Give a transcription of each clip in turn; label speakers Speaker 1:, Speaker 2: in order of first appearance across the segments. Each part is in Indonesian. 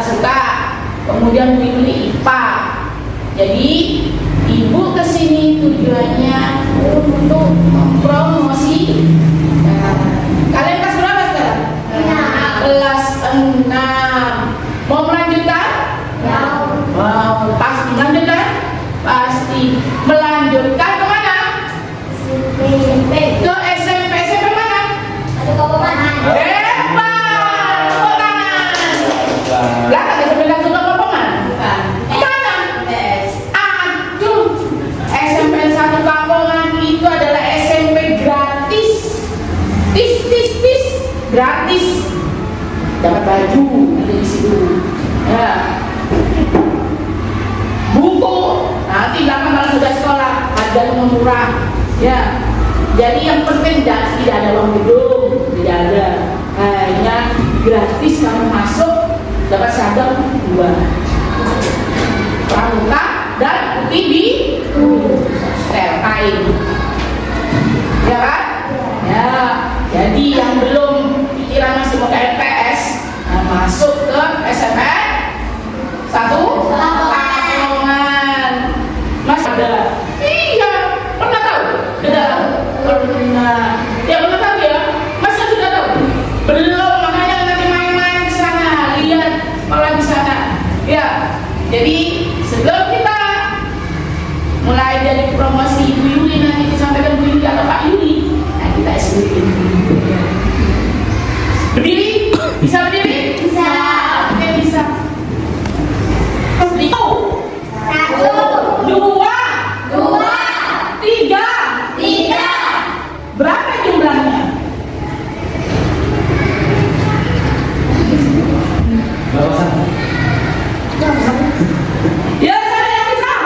Speaker 1: suka. Kemudian Bu Yuli IPA. Jadi Ibu kesini tujuannya untuk mempromosi. Kalian kelas berapa sekarang? Kelas 6. Mau melanjutkan? Mau. Pasti melanjutkan? Pasti melanjutkan kemana? Ke SMP. SMP mana? Hebat! Tepuk tangan. Belakang SMP langsung ke Kopongan? Bukan. Mana? Aduh, SMP 1 Kampongan itu adalah SMP gratis. Tis. Gratis. Dapat baju di situ. Ya. Buku nanti belakang kalau sudah sekolah harganya murah. Ya. Jadi yang penting tidak ada uang gedung, tidak ada. Hanya gratis kamu masuk dapat seragam 2. Pramuka dan putih di setel kain. Ya kan? Ya. Jadi yang belum pikiran masih mau ke MTS, masuk ke SMP 1 Kampongan. Mas ada? Iya, pernah tahu? Tidak pernah. Ya pernah tahu ya? Masa sudah tahu? Belum, makanya nanti main-main ke sana, lihat sekolah di sana. Ya, jadi sebelum kita mulai dari promosi Ibu Yuli nanti disampaikan Bu Yuli atau Pak Yuli, nah kita explain. Berdiri? Bisa berdiri? Bisa. Oke, bisa. 1, 2, 3. Berapa jumlahnya? Ya, saya yang bisa.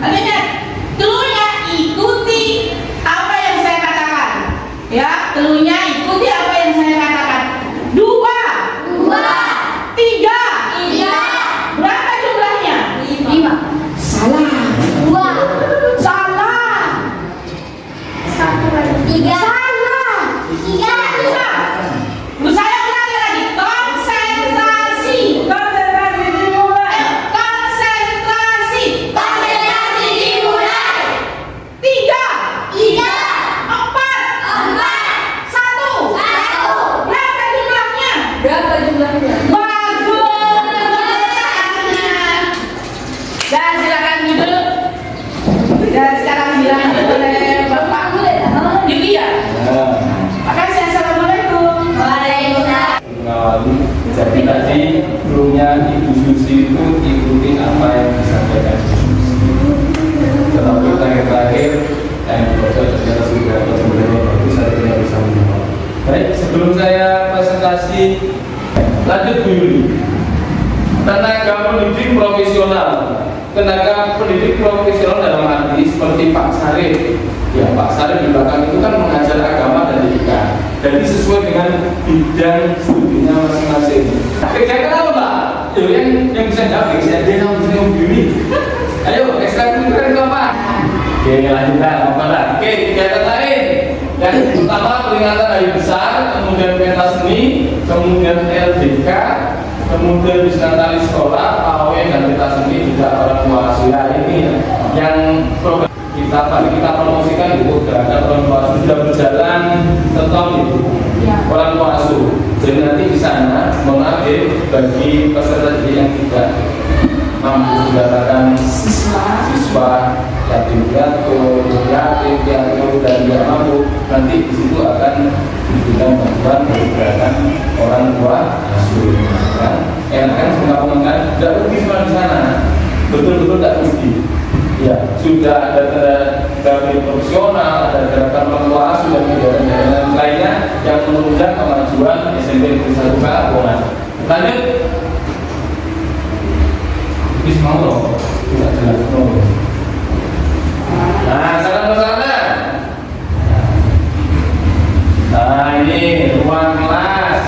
Speaker 1: Akhirnya, telunya ikuti apa yang saya katakan. Ya, telunya ikuti apa yang saya katakan. 2, 3. Berapa jumlahnya? 5. Salah. 2. Salah. 3. Salah. 3. Saya ulangi lagi. Konsentrasi. Konsentrasi dimulai. Konsentrasi. Konsentrasi dimulai. 3. 4. 1. Berapa jumlahnya? Bagus. Dan silakan duduk. Dan sekarang dilanjut oleh Bapak Yuli ya. Makasih. Assalamualaikum. Waalaikumsalam.
Speaker 2: Jadi tadi krunya Ibu Susi itu ikuti apa yang disampaikan Ibu Susi. Tetapi terakhir yang dibaca ternyata sudah sebenarnya bagus, saya tidak bisa menjawab. Baik, sebelum saya presentasi, lanjut Bu Yuli. Tenaga pendidik profesional. Tenaga pendidik profesional dalam arti seperti Pak Sarif. Ya, Pak Sarif di belakang itu kan mengajar agama dan etika. Jadi sesuai dengan bidang studinya masing-masing. Kira-kira apa Pak? Yang bisa jawab, saya dia yang bisa ngomong. Ayo, ekstrakurikuler itu apa? Oke, lanjutkan. Oke, kegiatan lain. Yang pertama peringatan hari besar, kemudian pentas seni, kemudian LDK, kemudian disnatali sekolah, PAW dan pentas seni juga orang tua asuh. Ini yang program kita promosikan itu terhadap orang tua asuh sudah berjalan setahun itu. Orang tua asuh. Jadi nanti di sana mengambil bagi peserta yang tidak mampu mendapatkan siswa yatim piatu, dan tidak mampu, nanti di situ akan diberikan bantuan pergerakan orang tua asuh. Kan mengapa tidak rugi semua di sana, betul-betul tidak rugi. Ya, sudah ada dari profesional, ada gerakan orang tua asuh dan kegiatan lainnya yang menunjang kemajuan SMP Negeri 1 Kampongan. Lanjut. Bismillah, tidak jelas. Nah, salam bersama. Nah, ini ruang kelas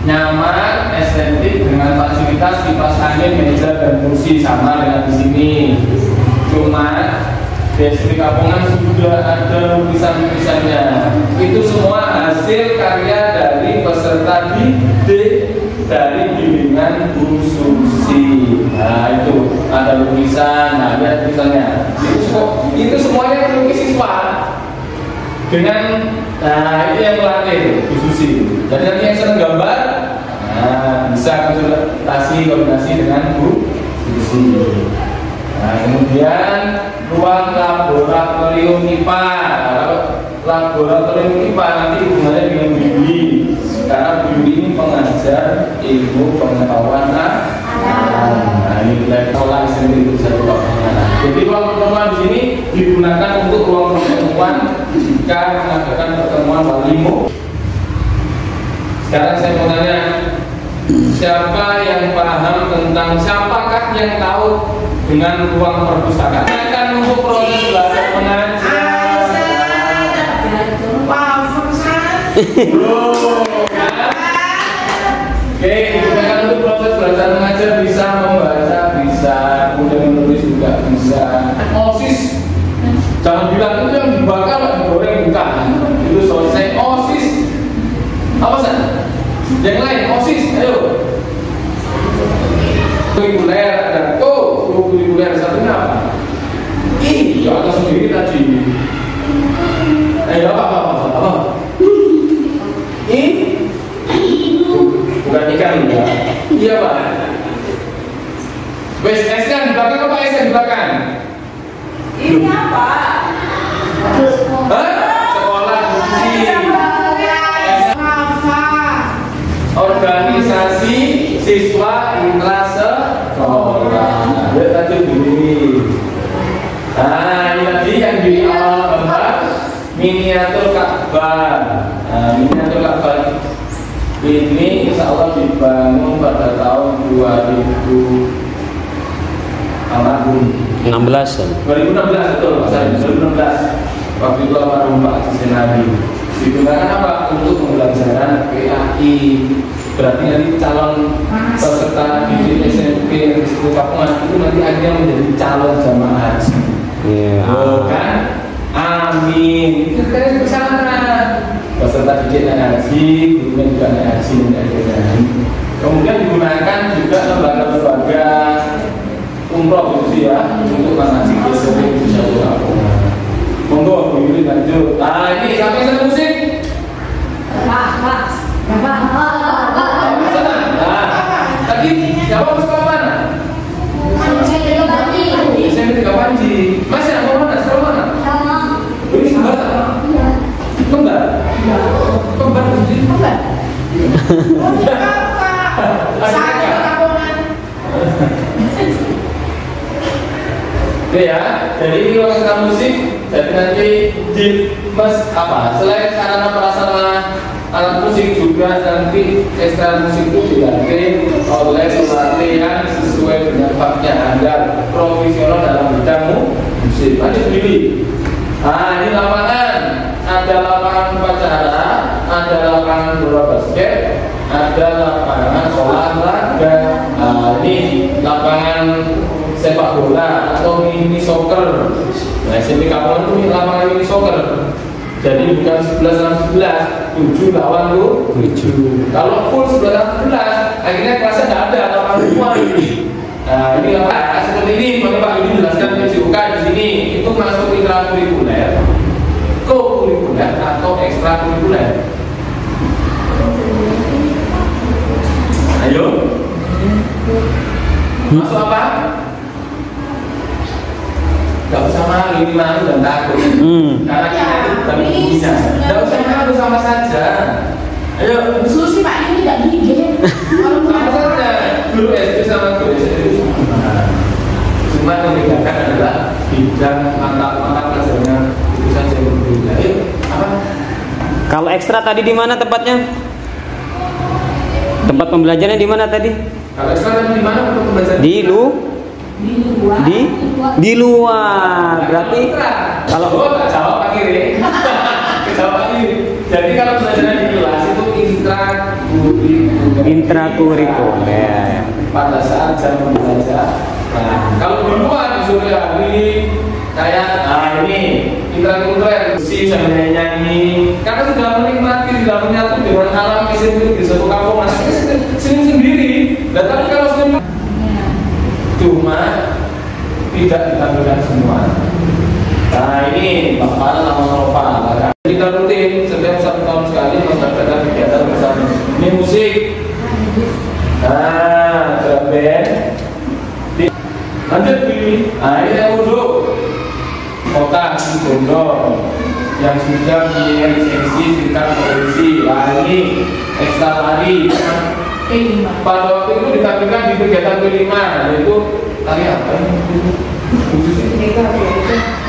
Speaker 2: nyaman, estetik dengan fasilitas kipas angin, meja dan kursi sama dengan di sini. Cuma Distrik Kampongan sudah ada lukisan-lukisannya. Itu semua hasil karya dari peserta didik dari bimbingan Bu Susi. Nah itu ada lukisan, nah lihat misalnya itu semuanya dilukis siswa dengan itu yang pelatih Bu Susi. Dan nanti yang senang gambar, nah bisa konsultasi koordinasi dengan Bu Susi. Nah kemudian ruang laboratorium IPA. Kalau laboratorium IPA nanti hubungannya dengan Bu Yuli, karena Bu Yuli ini pengajar ilmu pengetahuan anak. Nah ini kita sekolah sendiri itu satu waktunya. Jadi ruang pertemuan di sini digunakan untuk ruang pertemuan jika mengadakan pertemuan walimu. Sekarang saya mau tanya, siapa yang paham tentang, siapakah yang tahu dengan ruang perpustakaan? Akan untuk proses belajar mengajar. Oke, digunakan untuk proses belajar mengajar, bisa membaca, bisa kemudian menulis juga bisa. OSIS, jangan bilang itu yang dibakar, digoreng, bukan. Itu selesai. OSIS, apa sih? Yang lain, OSIS, ayo. Kurikuler ada kurikuler satunya apa? Ya atas sendiri tadi. Ayo apa? Bukan ikan ya? Iya Pak. Wes S kan di belakang apa S kan di belakang?
Speaker 3: Ini apa?
Speaker 2: Sekolah diskusi. Organisasi siswa intrasekolah. Ya tadi begini. Nah ini tadi yang di awal gambar miniatur Ka'bah. Miniatur Ka'bah ini insya Allah dibangun pada tahun 2016 betul Pak Salim, 2016 waktu itu almarhum Pak Haji Senadi digunakan apa? Untuk pembelajaran PAI. Berarti nanti calon peserta didik SMP Risiko Kapungan itu nanti akhirnya menjadi calon jamaah haji. Kan? Amin. Itu kan pesantren. Peserta didik naik haji, gurunya juga naik haji. Kemudian digunakan juga lembaga-lembaga umroh gitu ya, untuk manasik SMP Indonesia Kapungan. Monggo Bu Yuli lanjut. Nah ini sampai sana musik. Tadi siapa mau sekolah mana? SMP 3 Panji. Mas yang mau mana? Sekolah mana? Ini kembar. Kembar. Kembar di sini. Kembar. Oke ya, jadi ini orkestra musik. Jadi nanti di apa? Selain sarana prasarana alat musik juga nanti ekstra musik itu dilatih oleh pelatihan sesuai dengan faknya agar profesional dalam bidang musik. Lanjut sendiri. Nah ini lapangan, ada lapangan upacara, ada lapangan bola basket, ada lapangan olahraga. Nah ini lapangan sepak bola atau mini soccer. Nah SMP Kapungan itu lapangan mini soccer. Jadi bukan 11 lawan 11, 7 lawan 7. Kalau full 11 lawan 11, akhirnya kelasnya nggak ada lapangan semua ini. Nah ini apa? Seperti ini, makanya Pak Yudi jelaskan PJOK di sini itu masuk intrakurikuler, kokurikuler atau ekstrakurikuler. Ayo, masuk apa? Gak usah malu, ini malu dan takut. Karena kita itu bukan ibunya. Gak usah malu, sama saja. Ayo,
Speaker 1: Susi Pak ini tidak gigit.
Speaker 2: sama saja. Guru SD sama guru SD itu sama. Cuma yang membedakan adalah bidang mata pelajarannya itu saja yang berbeda. Ayo, apa?
Speaker 4: Kalau ekstra tadi di mana tempatnya? Tempat pembelajarannya di mana tadi?
Speaker 2: Kalau ekstra tadi di mana untuk pembelajaran?
Speaker 4: Di luar. Berarti kalau
Speaker 2: jawab Pak Kiri. Jawab Pak Kiri. Jadi kalau pelajaran di kelas itu intrakurikuler. Pada saat jam belajar. Nah, kalau di luar di sore hari kayak ini intrakurikuler si sambil nyanyi karena sudah menikmati, sudah menyatu dengan alam SMP di satu kampung, senyum sendiri. Dan tapi kalau senyum tidak ditampilkan semua. Nah ini Bapak nama Nova. Kita rutin setiap 1 tahun sekali mengadakan kegiatan bersama. Ini musik. Nah, drum band. Lanjut pilih. Nah ini yang duduk. Kota Gondong yang sudah punya lisensi tingkat provinsi. Nah ini ekstra lari. Pada waktu itu ditampilkan di kegiatan P5, yaitu tari apa ini? Khususnya.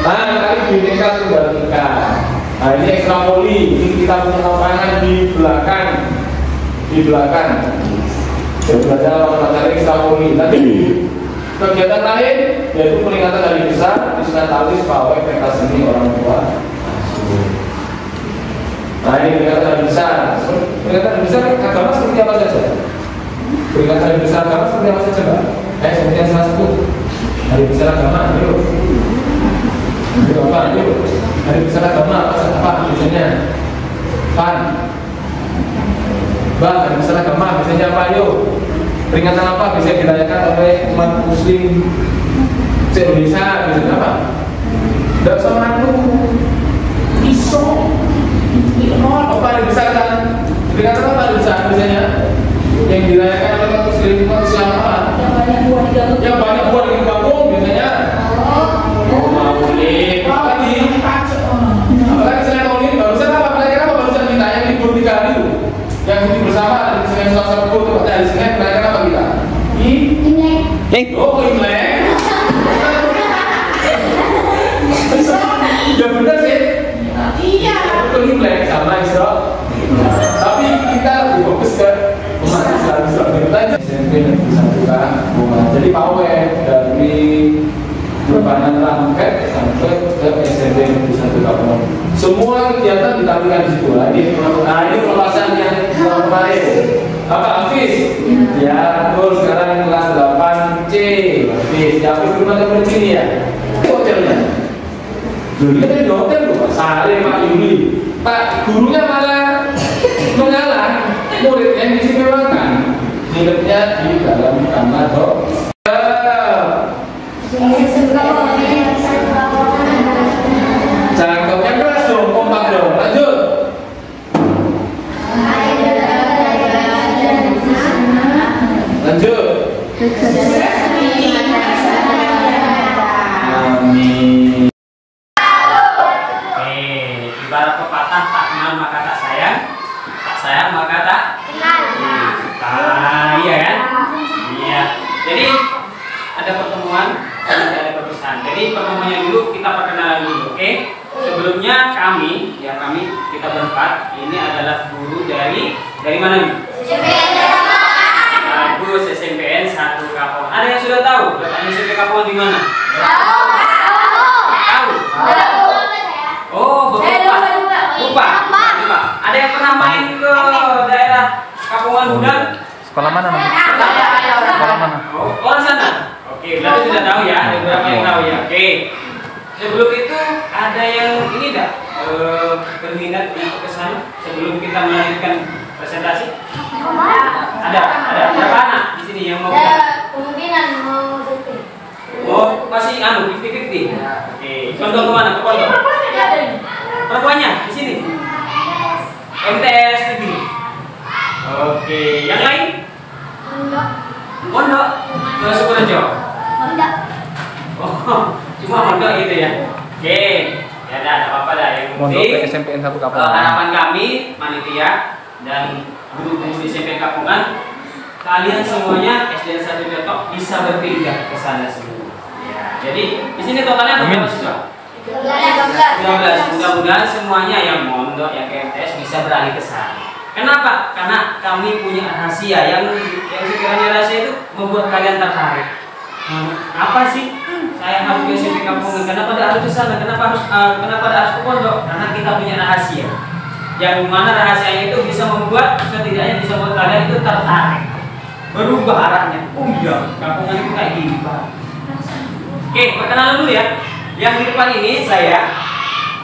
Speaker 2: Nah, tari Bhinneka Tunggal Ika. Nah ini ekstra poli. Ini kita punya lapangan di belakang. Jadi belajar lapangan ekstra poli. Nanti kegiatan lain yaitu peringatan hari besar di Sinatalis pawai pentas seni orang tua. Nah ini peringatan hari besar. Peringatan hari besar agama seperti apa saja? Peringatan hari besar agama seperti apa saja, Mbak? Seperti yang saya sebut. Hari besar agama, yuk. Hari besar agama apa biasanya? Pan. Mbak, hari besar agama biasanya apa? Yuk. Peringatan apa bisa dirayakan oleh umat muslim se-Indonesia? Biasanya apa? Tidak usah malu. Iso. Apa hari besar kan? Peringatan apa hari besar biasanya? Yang dirayakan oleh umat muslim apa? Yang banyak buah di kampung biasanya. Maulid. Apa lagi? Apalagi selain maulid, barusan apa? Pelajaran apa barusan kita yang libur 3 hari itu? Yang cuti bersama dari Senin Selasa Rabu itu dari Senin pelajaran apa kita? Imlek. Oh, Imlek. Ya benar sih. Iya. Betul Imlek sama Isra. Tapi kita lebih fokus ke umat Islam. Kita SMP bisa buka rumah. Jadi pawai dari Perbanan Rangket sampai ke SMP bisa buka rumah. Semua kegiatan ditampilkan di situ. Nah ini pelepasan yang kemarin. Apa Hafiz? Ya, betul. Sekarang kelas 8C. Hafiz, ya Hafiz rumah teman sini ya. Hotelnya. Dulu di hotel loh, Sare Pak Yuli. Pak gurunya malah mengalah murid yang diistimewakan. Nginepnya di dalam kamar Cangkemnya keras dong, kompak dong. Lanjut. Lanjut. Amin.
Speaker 4: Ibarat pepatah tak kenal maka tak sayang maka tak kenal. Iya kan? Iya. Jadi ada pertemuan dan ada perpisahan. Jadi pertemuannya dulu kita perkenalan dulu, oke? Sebelumnya kami kita berempat ini adalah guru dari mana nih? Bagus, SMPN 1 Kapong. Ada yang sudah tahu? SMP Kapong di mana? Tahu? Oh, lupa. Ada yang pernah main ke daerah Kapungan Budan?
Speaker 2: Sekolah mana namanya? Sekolah mana?
Speaker 4: Oh, orang sana. Oke, berarti sudah tahu ya. Ada beberapa yang tahu ya. Oke. Sebelum itu ada yang ini enggak berminat untuk ke sana sebelum kita melanjutkan presentasi? Ada berapa anak di sini yang mau?
Speaker 3: Kemungkinan mau syuting.
Speaker 4: Oh, masih 50-50. Oke. Contoh kemana? Ke pondok? Perempuannya di sini. MTS negeri. Oke, yang lain? Pondok. Ke Sukorejo. Oh, cuma pondok gitu ya. Oke. Ya udah, enggak apa-apa dah. Yang penting
Speaker 2: SMPN 1 Kapong.
Speaker 4: harapan kami panitia dan guru-guru di SMP Kapungan, kalian semuanya SDN 1 Jotok bisa berpindah ke sana semua. Ya, jadi di sini totalnya berapa siswa? 13. Mudah-mudahan semuanya yang mondok, yang ke MTS bisa beralih ke sana. Kenapa? Karena kami punya rahasia yang sekiranya rahasia itu membuat kalian tertarik. Apa sih? Saya harus ke SMP Kapungan. Kenapa harus ke sana? Kenapa harus ke pondok? Karena kita punya rahasia. Yang mana rahasianya itu bisa membuat setidaknya bisa membuat kalian itu tertarik, berubah arahnya. Oh iya, Kapungan itu kayak gini Pak. Oke, perkenalan dulu ya. Yang di depan ini saya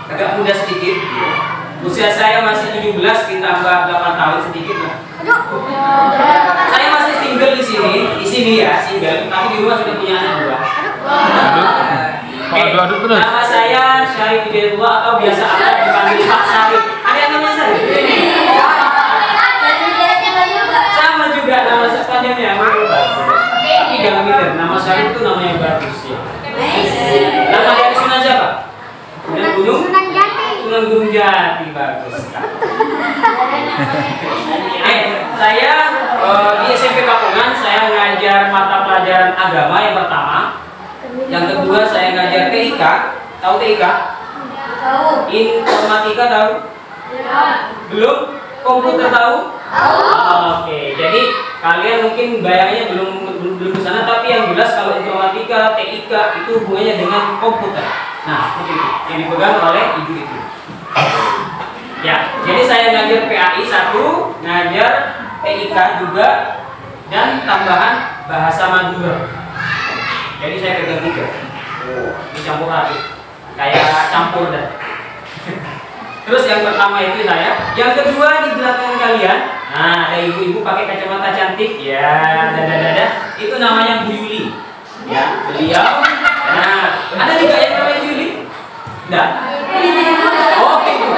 Speaker 4: agak muda sedikit. Usia saya masih 17 ditambah 8 tahun sedikit lah. Saya masih single di sini ya single. Tapi di rumah sudah punya anak 2. Oke, nama saya Syarif Hidayatullah atau biasa akrab dipanggil Pak Syarif. Ada yang namanya Syarif? Sama juga nama sepanjangnya. Tapi jangan mikir, nama Syarif itu nama yang bagus ya. Nama dari Sunan siapa? Sunan Gunung? Sunan Gunung Jati, bagus. Saya di SMP Kapungan saya ngajar mata pelajaran agama yang pertama. Yang kedua saya ngajar TIK. Tahu TIK?
Speaker 3: Tahu.
Speaker 4: Informatika tahu? Belum? Komputer tahu? Oke, jadi kalian mungkin bayangannya belum ke sana, tapi yang jelas kalau informatika, TIK itu hubungannya dengan komputer. Nah, seperti itu yang dipegang oleh ibu itu. Ya, jadi saya ngajar PAI 1, ngajar TIK juga, dan tambahan bahasa Madura. Jadi saya pegang 3. Dicampur hati, kayak campur dah. Terus yang pertama itu saya, yang kedua di belakang kalian, nah ada ibu-ibu pakai kacamata cantik, ya, itu namanya Bu Yuli, ya, beliau. Nah, ada juga yang namanya Yuli, enggak? Oh, itu.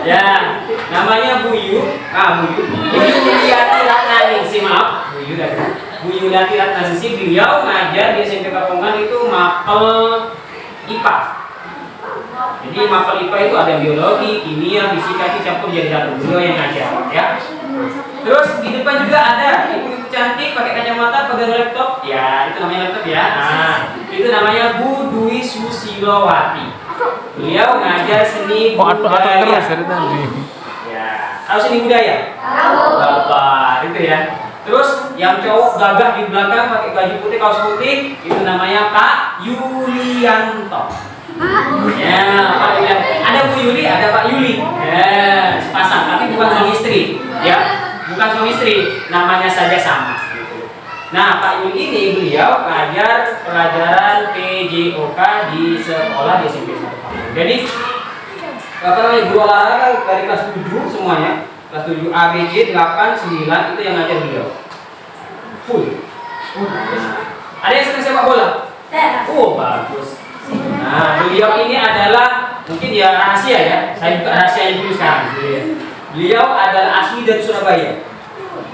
Speaker 4: Ya, namanya Bu Yu, Bu Yuliati Ratnaningsi, maaf, Bu Yuliati Ratnaningsi, beliau ngajar di SMP Kapungan itu mapel IPA. Jadi mapel IPA itu ada biologi, kimia, fisika, itu campur jadi satu. Beliau yang ngajar, ya. Terus di depan juga ada ibu-ibu cantik pakai kacamata, pegang laptop, ya, itu namanya laptop ya. Nah, itu namanya Bu Dwi Susilowati. Beliau ngajar seni budaya.
Speaker 2: Terus dari tadi.
Speaker 4: Ya, tahu seni budaya?
Speaker 3: Tahu.
Speaker 4: Bapak, itu ya. Terus yang cowok gagah di belakang pakai baju putih, kaos putih, itu namanya Pak Yulianto. Ya, Pak Yulianto. Ada Bu Yuli, ada Pak Yuli. Ya, sepasang, tapi bukan suami istri. Ya, bukan suami istri, namanya saja sama. Nah, Pak Yuli ini beliau ngajar pelajaran PJOK di sekolah di SMP. Jadi, apa namanya, guru olahraga dari kelas 7 semuanya. Kelas 7 ABC 8 9 itu yang ngajar beliau. Full. Ada yang sering sepak bola? Oh, bagus. Nah, beliau ini adalah mungkin ya rahasia ya. Saya buka rahasianya dulu sekarang. Beliau adalah asli dari Surabaya.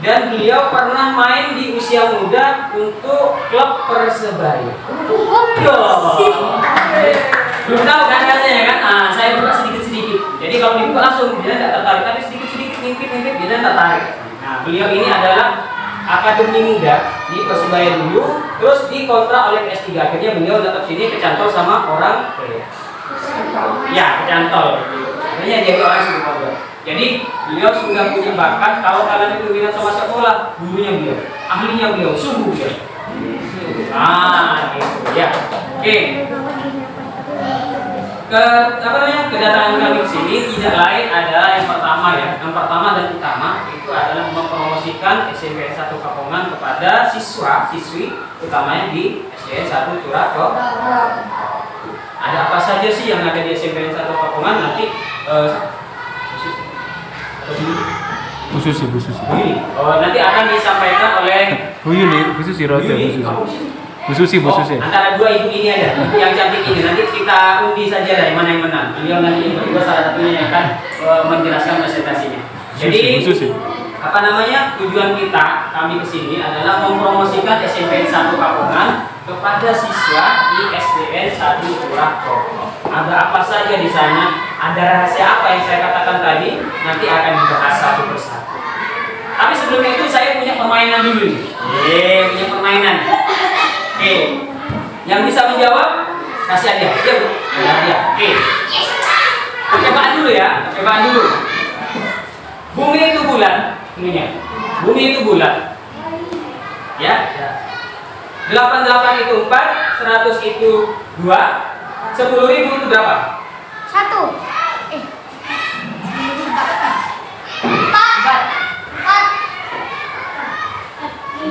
Speaker 4: Dan beliau pernah main di usia muda untuk klub Persebaya. Belum tahu kan rasanya kan? Nah, saya buka sedikit-sedikit. Jadi kalau dibuka langsung dia tidak tertarik, tapi sedikit-sedikit ngintip-ngintip dia tertarik. Nah, beliau ini adalah akademi muda di Persebaya dulu, terus dikontrak oleh S3. Akhirnya beliau tetap sini kecantol sama orang ya, kecantol. Akhirnya jadi orang Surabaya. Jadi beliau sudah punya bakat. Kalau kalian itu minat sama sekolah, gurunya beliau, ahlinya beliau, sungguh beliau. Ah, gitu ya. Oke. Kedatangan kami ke sini tidak lain adalah yang pertama ya. Yang pertama dan utama itu adalah mempromosikan SMP 1 Kapungan kepada siswa-siswi, utamanya di SDN 1 Curaco. Ada apa saja sih yang ada di SMP 1 Kapungan nanti
Speaker 2: Bu Susi.
Speaker 4: Oh, nanti akan disampaikan oleh
Speaker 2: Bu Susi Roja, Bu Susi.
Speaker 4: Antara dua ibu ini ada yang cantik ini. Nanti kita undi saja dari mana yang menang. Beliau nanti berdua salah satunya yang akan menjelaskan presentasinya. Jadi apa namanya, tujuan kami kesini adalah mempromosikan SMP 1 Kapungan kepada siswa di SDN 1 Curaco. Ada apa saja di sana? Ada rahasia apa yang saya katakan tadi? Nanti akan dibahas satu persatu. Tapi sebelum itu saya punya permainan dulu. Punya permainan. Oke, yang bisa menjawab kasih hadiah. Ya, Bu. Hadiah. Oke. Percobaan dulu ya. Percobaan dulu. Bumi itu bulat. Ininya. Bumi itu bulat. Ya. 88 itu 4, 100 itu 2, 10.000 itu berapa?
Speaker 3: 1.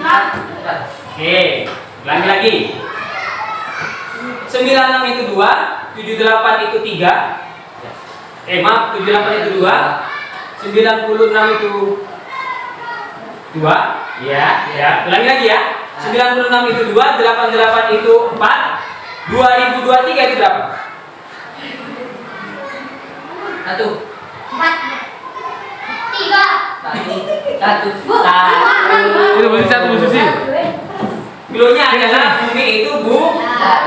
Speaker 3: 4.
Speaker 4: Oke, ulangi lagi. 96 itu 2, 78 itu 3. Maaf, 78 itu 2, 96 itu 2. Ya, ulangi lagi ya. 96 itu 2, 88 itu 4, 2023 itu berapa? 1,
Speaker 3: 4, 3,
Speaker 4: 1.
Speaker 2: Itu berarti 1 Bu Susi.
Speaker 4: Kilonya adalah bumi itu bulat.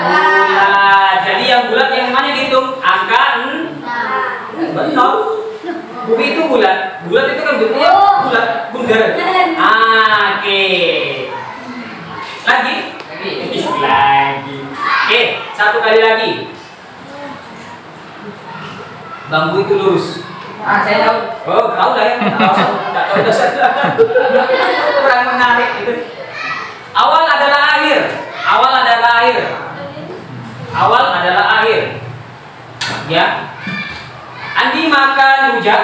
Speaker 4: Jadi yang bulat yang mana dihitung? Angka 6. Benar. Bumi itu bulat. Bulat itu kan bentuknya bulat, bundar. Oke. Lagi. Oke, satu kali lagi. Bambu itu lurus. Saya tahu. Oh, tahu lah ya. Nggak tahu dasar. Kurang menarik itu. Awal adalah akhir. Awal adalah akhir. Awal adalah akhir. Ya. Andi makan rujak.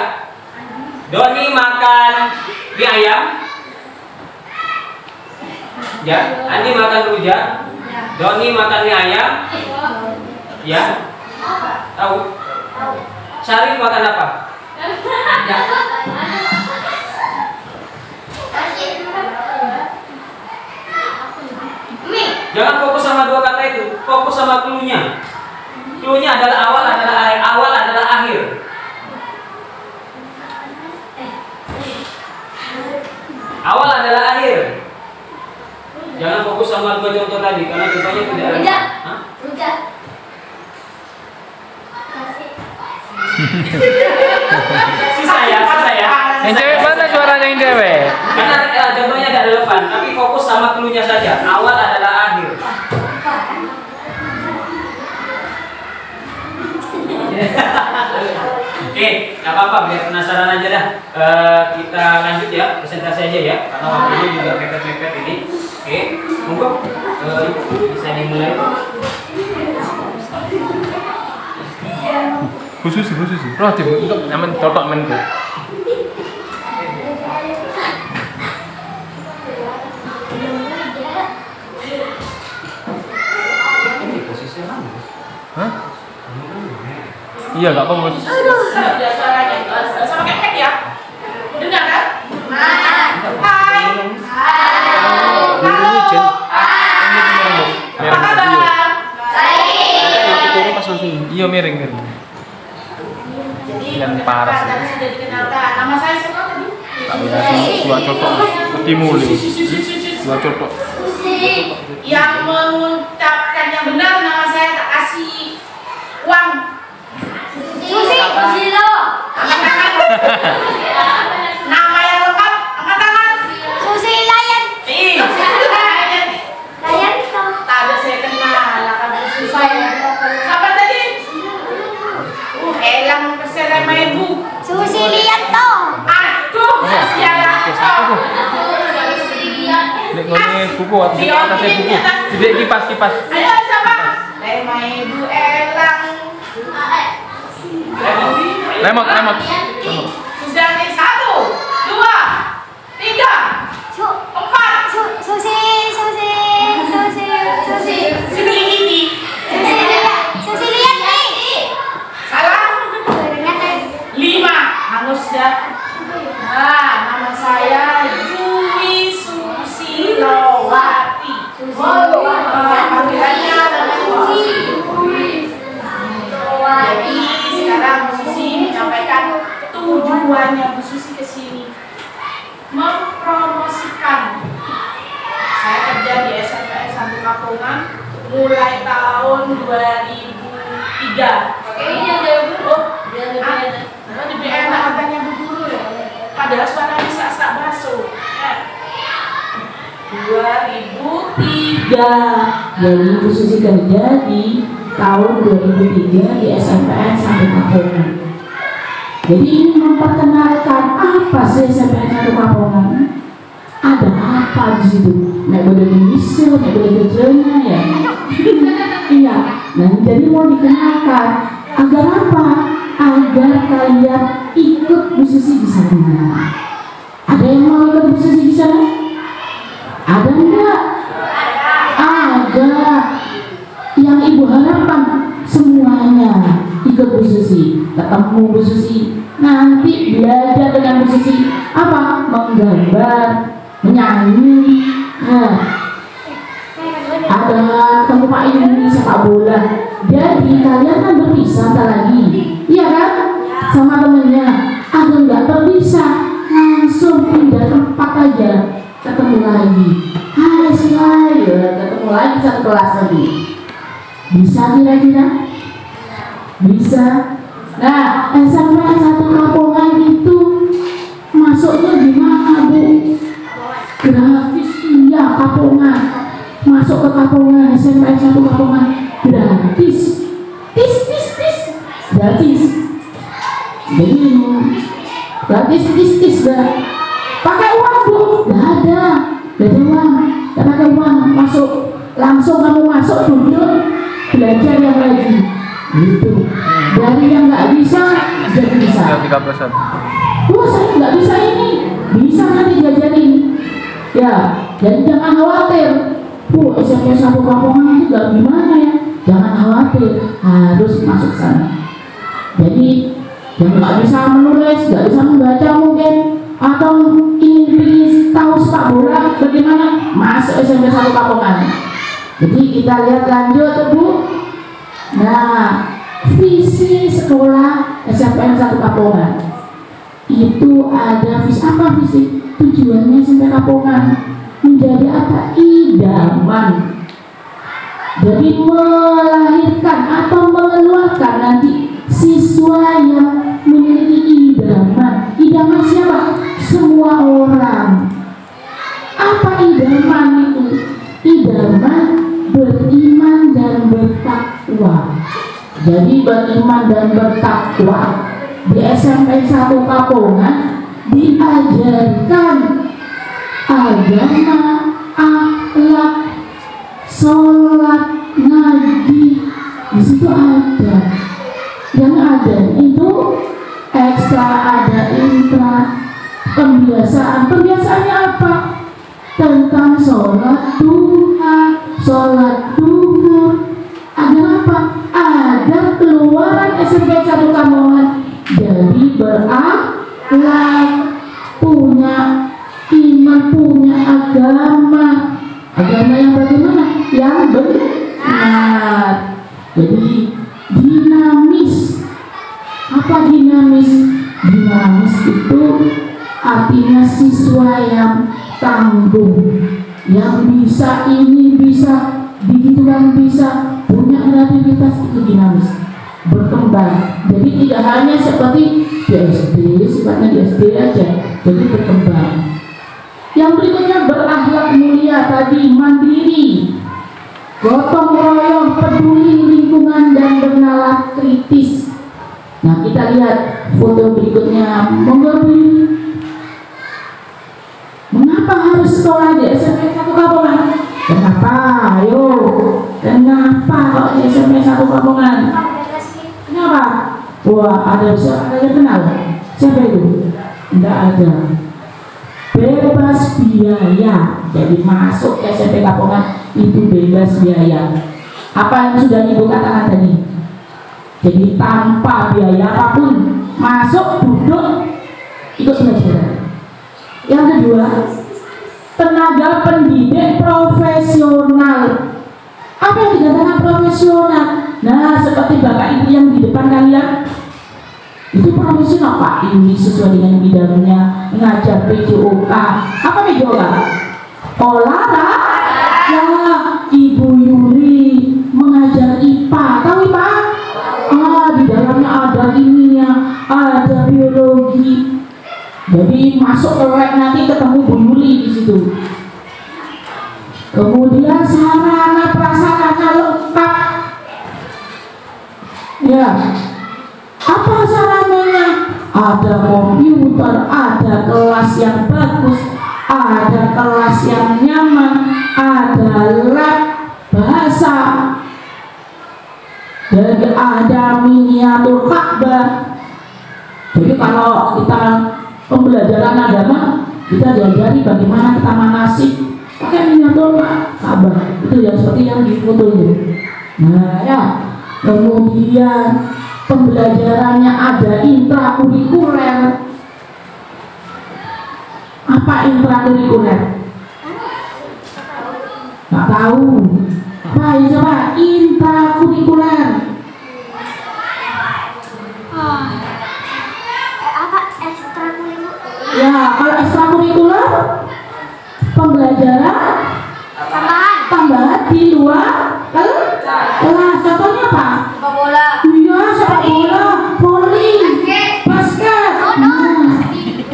Speaker 4: Doni makan mie ayam. Ya. Andi makan rujak. Doni makan mie ayam. Ya. Tahu? Syarif makan apa? Ya. Jangan fokus sama dua kata itu, fokus sama clue-nya. Clue-nya adalah awal adalah akhir, awal adalah akhir. Awal adalah akhir. Jangan fokus sama dua contoh tadi karena contohnya tidak ada. Hah? Susah ya.
Speaker 2: Yang cewek mana suaranya yang cewek?
Speaker 4: Karena contohnya tidak relevan, tapi fokus sama clue-nya saja. Awal adalah akhir. Oke, nggak apa-apa, biar penasaran aja dah. Kita lanjut ya, presentasi aja ya, karena waktunya juga mepet-mepet ini. Oke, monggo bisa dimulai.
Speaker 2: Khusus. Roh untuk nyaman totok menku. Hah? Iya, nggak apa-apa.
Speaker 1: Suaranya sama kayak ya. Dengar kan? Hai. Halo. Apa kabar?
Speaker 2: Iya, miring.
Speaker 1: Jadi
Speaker 2: Yang parah sih.
Speaker 1: tadi sudah dikenalkan. Nama saya siapa tadi?
Speaker 2: Dua cotok timuli. Dua cotok.
Speaker 1: Yang mengucapkan yang benar nama saya tak kasih uang.
Speaker 3: Susilo.
Speaker 1: Angkat tangan. Nama yang lengkap, angkat tangan.
Speaker 3: Susi Layan.
Speaker 1: Layan.
Speaker 3: Layan toh.
Speaker 1: Tak ada saya kenal, akan susah ya. Siapa tadi? Elang keserema ibu.
Speaker 3: Susi Lian toh.
Speaker 1: Aduh, sialan toh.
Speaker 2: Nek ngomongin buku, atasnya buku. Tidak kipas.
Speaker 1: Ayo siapa? Lema ibu Elang.
Speaker 2: Lemot.
Speaker 1: Sudah nih 1, 2, 3, 4.
Speaker 3: Susi.
Speaker 1: Sini ini.
Speaker 3: Susi Lian nih.
Speaker 1: Salah. 5. Hangus dah. Nah, nama saya Dwi Susilowati. Panggilannya Susi. Jadi sekarang Bu Susi menyampaikan tujuannya Bu Susi ke sini mempromosikan. Saya kerja di SMPN 1 Kapongan mulai tahun 2003. Oke, ini lebih enak katanya Bu Guru ya. Padahal suaranya sak-sak baso. 2003.
Speaker 5: Jadi Bu Susi kerja di tahun 2003 di SMPN 1 Kapongan. Jadi ini memperkenalkan apa sih SMPN 1 Kapongan? Ada apa di situ? Nek boleh bisa, nek boleh kerjanya ya. Iya. Nah, jadi mau dikenalkan agar apa? Agar kalian ikut Bu Susi di sana. Ada yang mau ikut Bu Susi di sana? Ada enggak? Ada. Yang ibu harapkan semuanya ikut Bu Susi, ketemu Bu Susi, nanti belajar dengan Bu Susi apa? Menggambar, menyanyi. Nah, sepak bola. Jadi kalian kan berpisah lagi, iya kan? Sama temennya, agar nggak berpisah, langsung pindah tempat aja, ketemu lagi. Hai Silai, ketemu lagi satu kelas lagi. Bisa kira-kira? Bisa. Nah, SMP 1 Kapongan itu masuknya gimana, Bu? Gratis, iya, Kapongan. Masuk ke Kapongan, SMP 1 Kapongan gratis. Gratis. Jadi gratis dah. Pakai uang, Bu? Nggak ada uang. Nggak pakai uang, masuk. Langsung kamu masuk, duduk, belajar yang lagi. Gitu. Dari yang nggak bisa jadi bisa. Oh, saya nggak bisa ini, bisa nanti diajarin. Ya, jadi jangan khawatir. SMP 1 Kapongan itu nggak gimana ya? Jangan khawatir, harus masuk sana. Jadi yang nggak bisa menulis, nggak bisa membaca mungkin, atau ingin tahu sepak bola bagaimana, masuk SMP 1 Kapongan. Jadi kita lihat lanjut, Bu. Nah, visi sekolah SMPN 1 Kapongan itu ada visi apa? Visi tujuannya SMP Kapongan menjadi apa? Idaman. Jadi melahirkan atau mengeluarkan nanti siswa yang memiliki idaman. Idaman siapa? Semua orang. Apa idaman itu? Idaman beriman dan bertakwa. Jadi beriman dan bertakwa di SMP 1 Kapongan diajarkan agama, akhlak, sholat, ngaji. Di situ ada. Yang ada itu ekstra, ada intra, pembiasaan. Pembiasaannya apa? Tentang sholat duha, sholat duhur. Agar apa? Agar keluaran SMP 1 Kapongan jadi berakhlak, punya iman, punya agama. Agama yang bagaimana? Yang benar. Jadi dinamis. Apa dinamis? Dinamis itu artinya siswa yang tangguh, yang bisa ini, bisa begituan, bisa punya kreativitas, itu dinamis, berkembang. Jadi tidak hanya seperti di SD, sifatnya di SD aja, jadi berkembang. Yang berikutnya berakhlak mulia, tadi mandiri, gotong royong, peduli lingkungan dan bernalar kritis. Nah, kita lihat foto berikutnya. Mengapa harus sekolah di SMP 1 Kapongan? Kenapa? Ayo, kenapa kok di SMP 1 Kapongan? Kenapa? Wah, ada yang kenal? Siapa itu? Tidak ada. Bebas biaya. Jadi masuk SMP Kapongan itu bebas biaya. Apa yang sudah Ibu katakan tadi? Jadi tanpa biaya apapun, masuk, duduk, ikut belajar. Yang kedua, tenaga pendidik profesional. Apa yang dikatakan profesional? Nah, seperti Bapak Ibu yang di depan kalian, itu profesional, Pak. Ini sesuai dengan bidangnya, mengajar PJOK. Apa PJOK? Olahraga. Ya, Ibu Yuri mengajar IPA. Tahu IPA? Di dalamnya ada ininya, ada biologi. Jadi masuk ke lab nanti ketemu Bu Yuli di situ. Kemudian sarana prasarana lengkap. Ya, apa sarananya? Ada komputer, ada kelas yang bagus, ada kelas yang nyaman, ada lab bahasa, jadi ada miniatur Ka'bah. Jadi kalau kita pembelajaran agama, kita diajari bagaimana kita manasik pakai miniatur Ka'bah. Itu yang seperti yang di foto ini. Nah ya, kemudian pembelajarannya ada intrakurikuler. Apa intrakurikuler? Nggak tahu. Apa ya coba? Intrakurikuler.
Speaker 3: Apa ekstrakurikuler?
Speaker 5: Ya, kalau ekstrakurikuler pembelajaran tambahan di luar kelas. Contohnya apa?
Speaker 3: Sepak bola.
Speaker 5: Iya, sepak bola, volley, basket. Nah,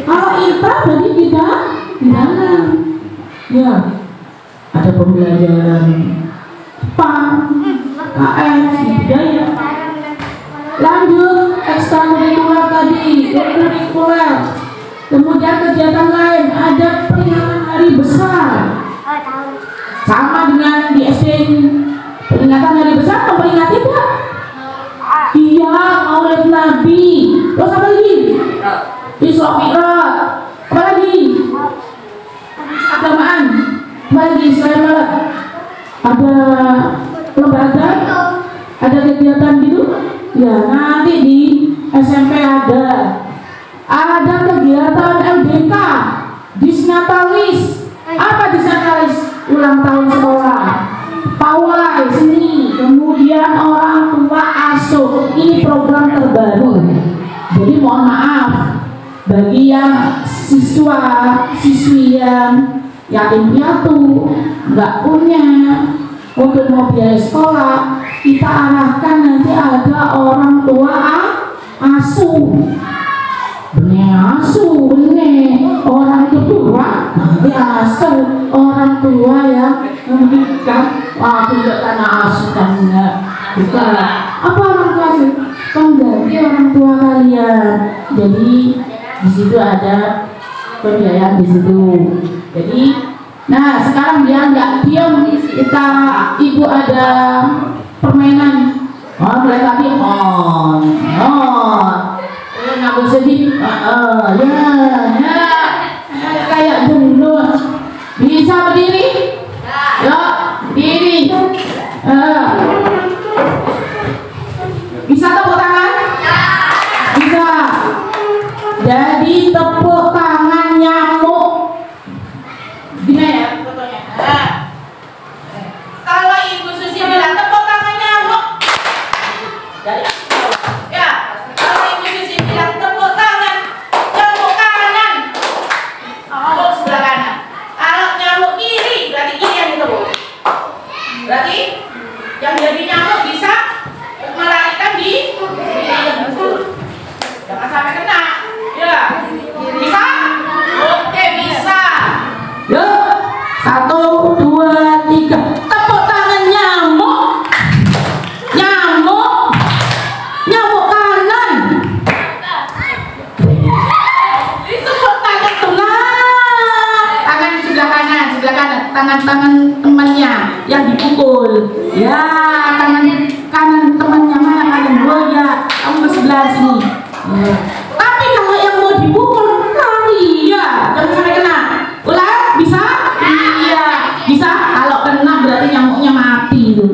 Speaker 5: kalau intra berarti kita di dalam. Ya, ada pembelajaran Jepang, KS, budaya. Lanjut ekstrakurikuler tadi, kurikuler. Kemudian kegiatan lain, ada peringatan hari besar.
Speaker 3: Oh, tahu.
Speaker 5: Sama dengan di SD, peringatan hari besar memperingati apa? Iya, Maulid Nabi. Terus apa lagi? Isra Mi'raj. Apa lagi? Agamaan. Apa lagi selain Maulid? Ada lembaga, ada kegiatan gitu. Ya, nanti di SMP ada kegiatan LDK, Disnatalis. Apa Disnatalis? Ulang tahun sekolah, pawai seni, kemudian orang tua asuh. Ini program terbaru. Jadi mohon maaf bagi yang siswi yang yatim piatu nggak punya untuk mau biaya sekolah, kita arahkan nanti ada orang tua asuh. Bener asuh, bener orang tua nanti asuh orang tua ya menikah. Wah, tidak tanah asuh kan enggak. Bukan. Apa orang tua asuh? Pengganti orang tua kalian. Jadi di situ ada pembiayaan di situ. Jadi, nah sekarang dia nggak diam, kita ibu ada permainan. Oh, mulai tadi nggak sedih. Kayak dulu. Bisa berdiri? Ya, berdiri. Bisa tepuk tangan? Bisa. Jadi tepuk tangan nyamuk. Gini ya fotonya. Kalau Ibu Susi bilang tepuk tangan nyamuk, jadi ya. Kalau Ibu Susi bilang tepuk tangan nyamuk kanan, nyamuk sebelah kanan. Kalau nyamuk kiri, berarti kiri yang ditepuk. Berarti yang jadi nyamuk bisa melarikan di jangan sampai kena. Ya, bisa? Oke, bisa. Yuk, 1, 2, 3. Tepuk tangan nyamuk. Nyamuk kanan. Tepuk tangan tengah. Tangan sebelah kanan. Tangan temannya yang dipukul. Ya, tangan kanan temannya mana kalian? Oh ya, kamu ke sebelah sini. Ya. Tapi kalau yang mau dipukul lari ya, jangan sampai kena. Ulang, bisa? Iya, bisa. Kalau kena berarti nyamuknya mati itu.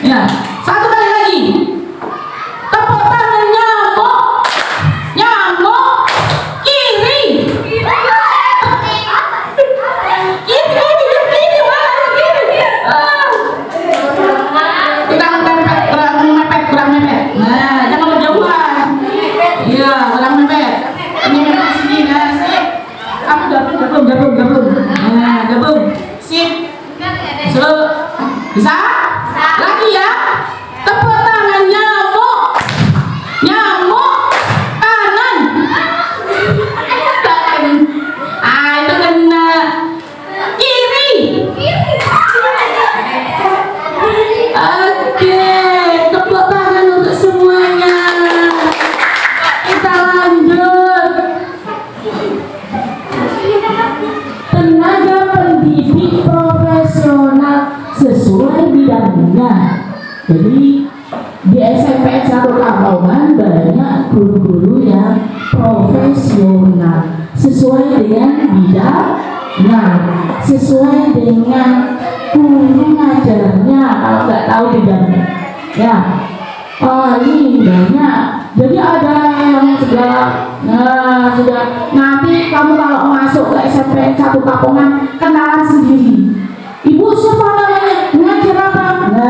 Speaker 5: Ya, 1 kali lagi. Tepuk tangan nyamuk kiri. Kiri mana? Tangan kurang mepet. Nah, jangan berjauhan. Iya, kurang mepet. Ini mepet sini, nah, sip. Kamu gabung. Nah, gabung. Sip. So, bisa? Lagi ya. Tepuk tangan nyamuk kanan. Itu kena kiri. Oke, tepuk tangan untuk semuanya. Kita lanjut. Tenaga pendidik profesional sesuai bidangnya. Jadi di SMPN 1 Lamongan banyak guru-guru yang profesional sesuai dengan bidangnya, sesuai dengan guru ngajarnya. Kalau nggak tahu bidangnya, ya. Oh, ini banyak. Jadi ada yang segala. Nah, sudah. Nanti kamu kalau masuk ke SMP 1 Kapongan, kenalan sendiri. Ibu siapa namanya? Ngajar apa? Nah,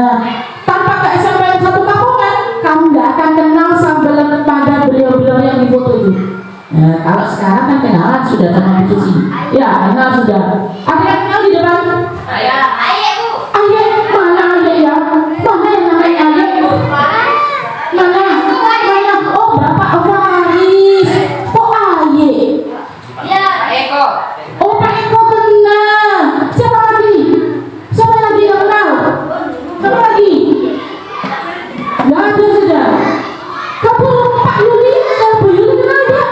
Speaker 5: kalau sekarang kan kenalan sudah sama Bu Susi. Ya, kenal sudah. Ada yang kenal di depan?
Speaker 3: Ayah Bu.
Speaker 5: Ayah, mana ayah ya? Mana yang namanya ayah? Mana? Mana? Oh, Bapak Faris. Oh, ayah.
Speaker 3: Ya, Eko.
Speaker 5: Oh, Pak Eko kenal. Siapa lagi? Siapa lagi yang kenal? Siapa lagi? Nggak ada sudah. Kamu Pak Yuli, Bu Yuli kenal nggak?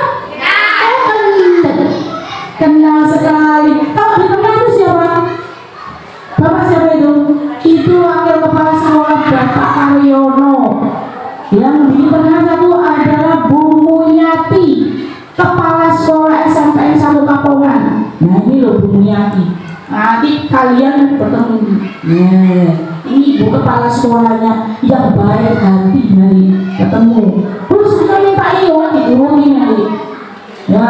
Speaker 5: Oh, kenal sekali. Kalau di tengah itu siapa? Bapak siapa itu? Itu wakil kepala sekolah Bapak Karyono. Yang di tengah satu adalah Bu Mulyati, kepala sekolah SMPN 1 Kapongan. Nah ini loh Bu Mulyati. Nanti kalian bertemu. Nah, ini Bu kepala sekolahnya yang baik hati dari ketemu. Terus kita minta iwan dihubungi nanti. Ya.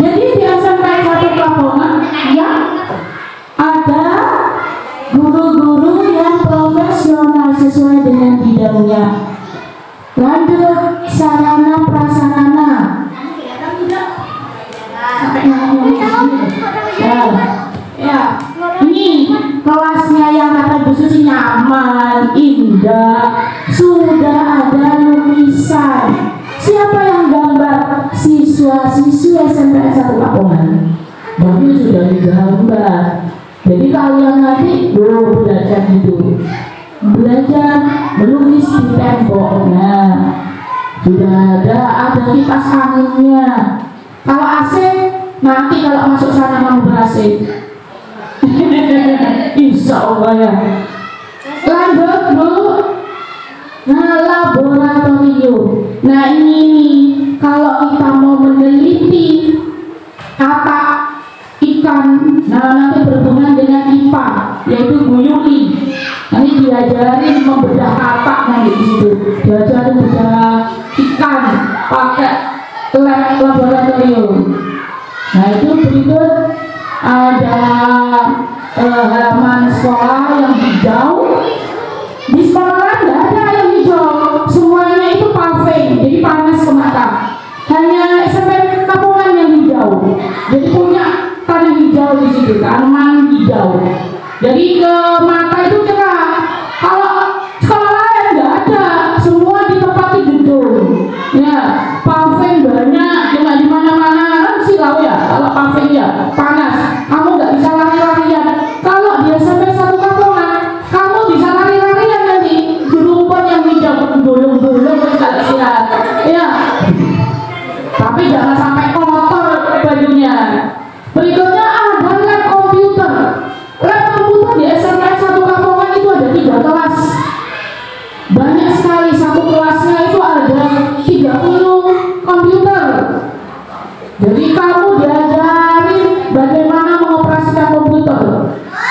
Speaker 5: Jadi di SMPN 1 Kapongan ya ada guru-guru yang profesional sesuai dengan bidangnya. Lanjut sarana prasarana. Sampai ngomong ya, ini kelasnya yang kata Bu Susi nyaman, indah, sudah ada lukisan. Siapa yang gambar? Siswa-siswi SMPN 1 Kapongan. Tapi sudah digambar. Jadi kalian nanti belajar gitu, belajar melukis di tembok. Nah, sudah ada kipas anginnya. Kalau AC, nanti kalau masuk sana kamu ber-AC. Insya Allah ya. Lanjut Bu. Nah, laboratorium. Nah ini kalau kita mau meneliti kata ikan, nah nanti berhubungan dengan IPA, yaitu Bu Yuli. Nanti diajarin membedah kata nanti di situ. Diajarin bedah ikan pakai lab laboratorium. Nah itu berikut ada halaman sekolah yang hijau. Di sekolah nggak ada yang hijau, semuanya itu paving, jadi panas ke mata. Hanya SMP Kapongan yang hijau, jadi punya tanah hijau di situ, tanaman hijau. Jadi ke mata itu cerah. Kalau sekolah lain nggak ada, semua ditempati gedung. Ya, paving banyak, cuma di mana-mana kan silau ya. Kalau paving ya panas, kamu nggak bisa lari-larian. Kalau dia sampai 1 Kapongan, kamu bisa lari-larian nanti di rumput yang hijau, gulung-gulung kalau istirahat. Ya, tapi jangan sampai kotor bajunya. Berikutnya ada lab komputer. Lab komputer di SMPN 1 Kapongan itu ada 3 kelas. Banyak sekali, satu kelasnya itu ada 30 komputer. Jadi kamu diajarin bagaimana mengoperasikan komputer.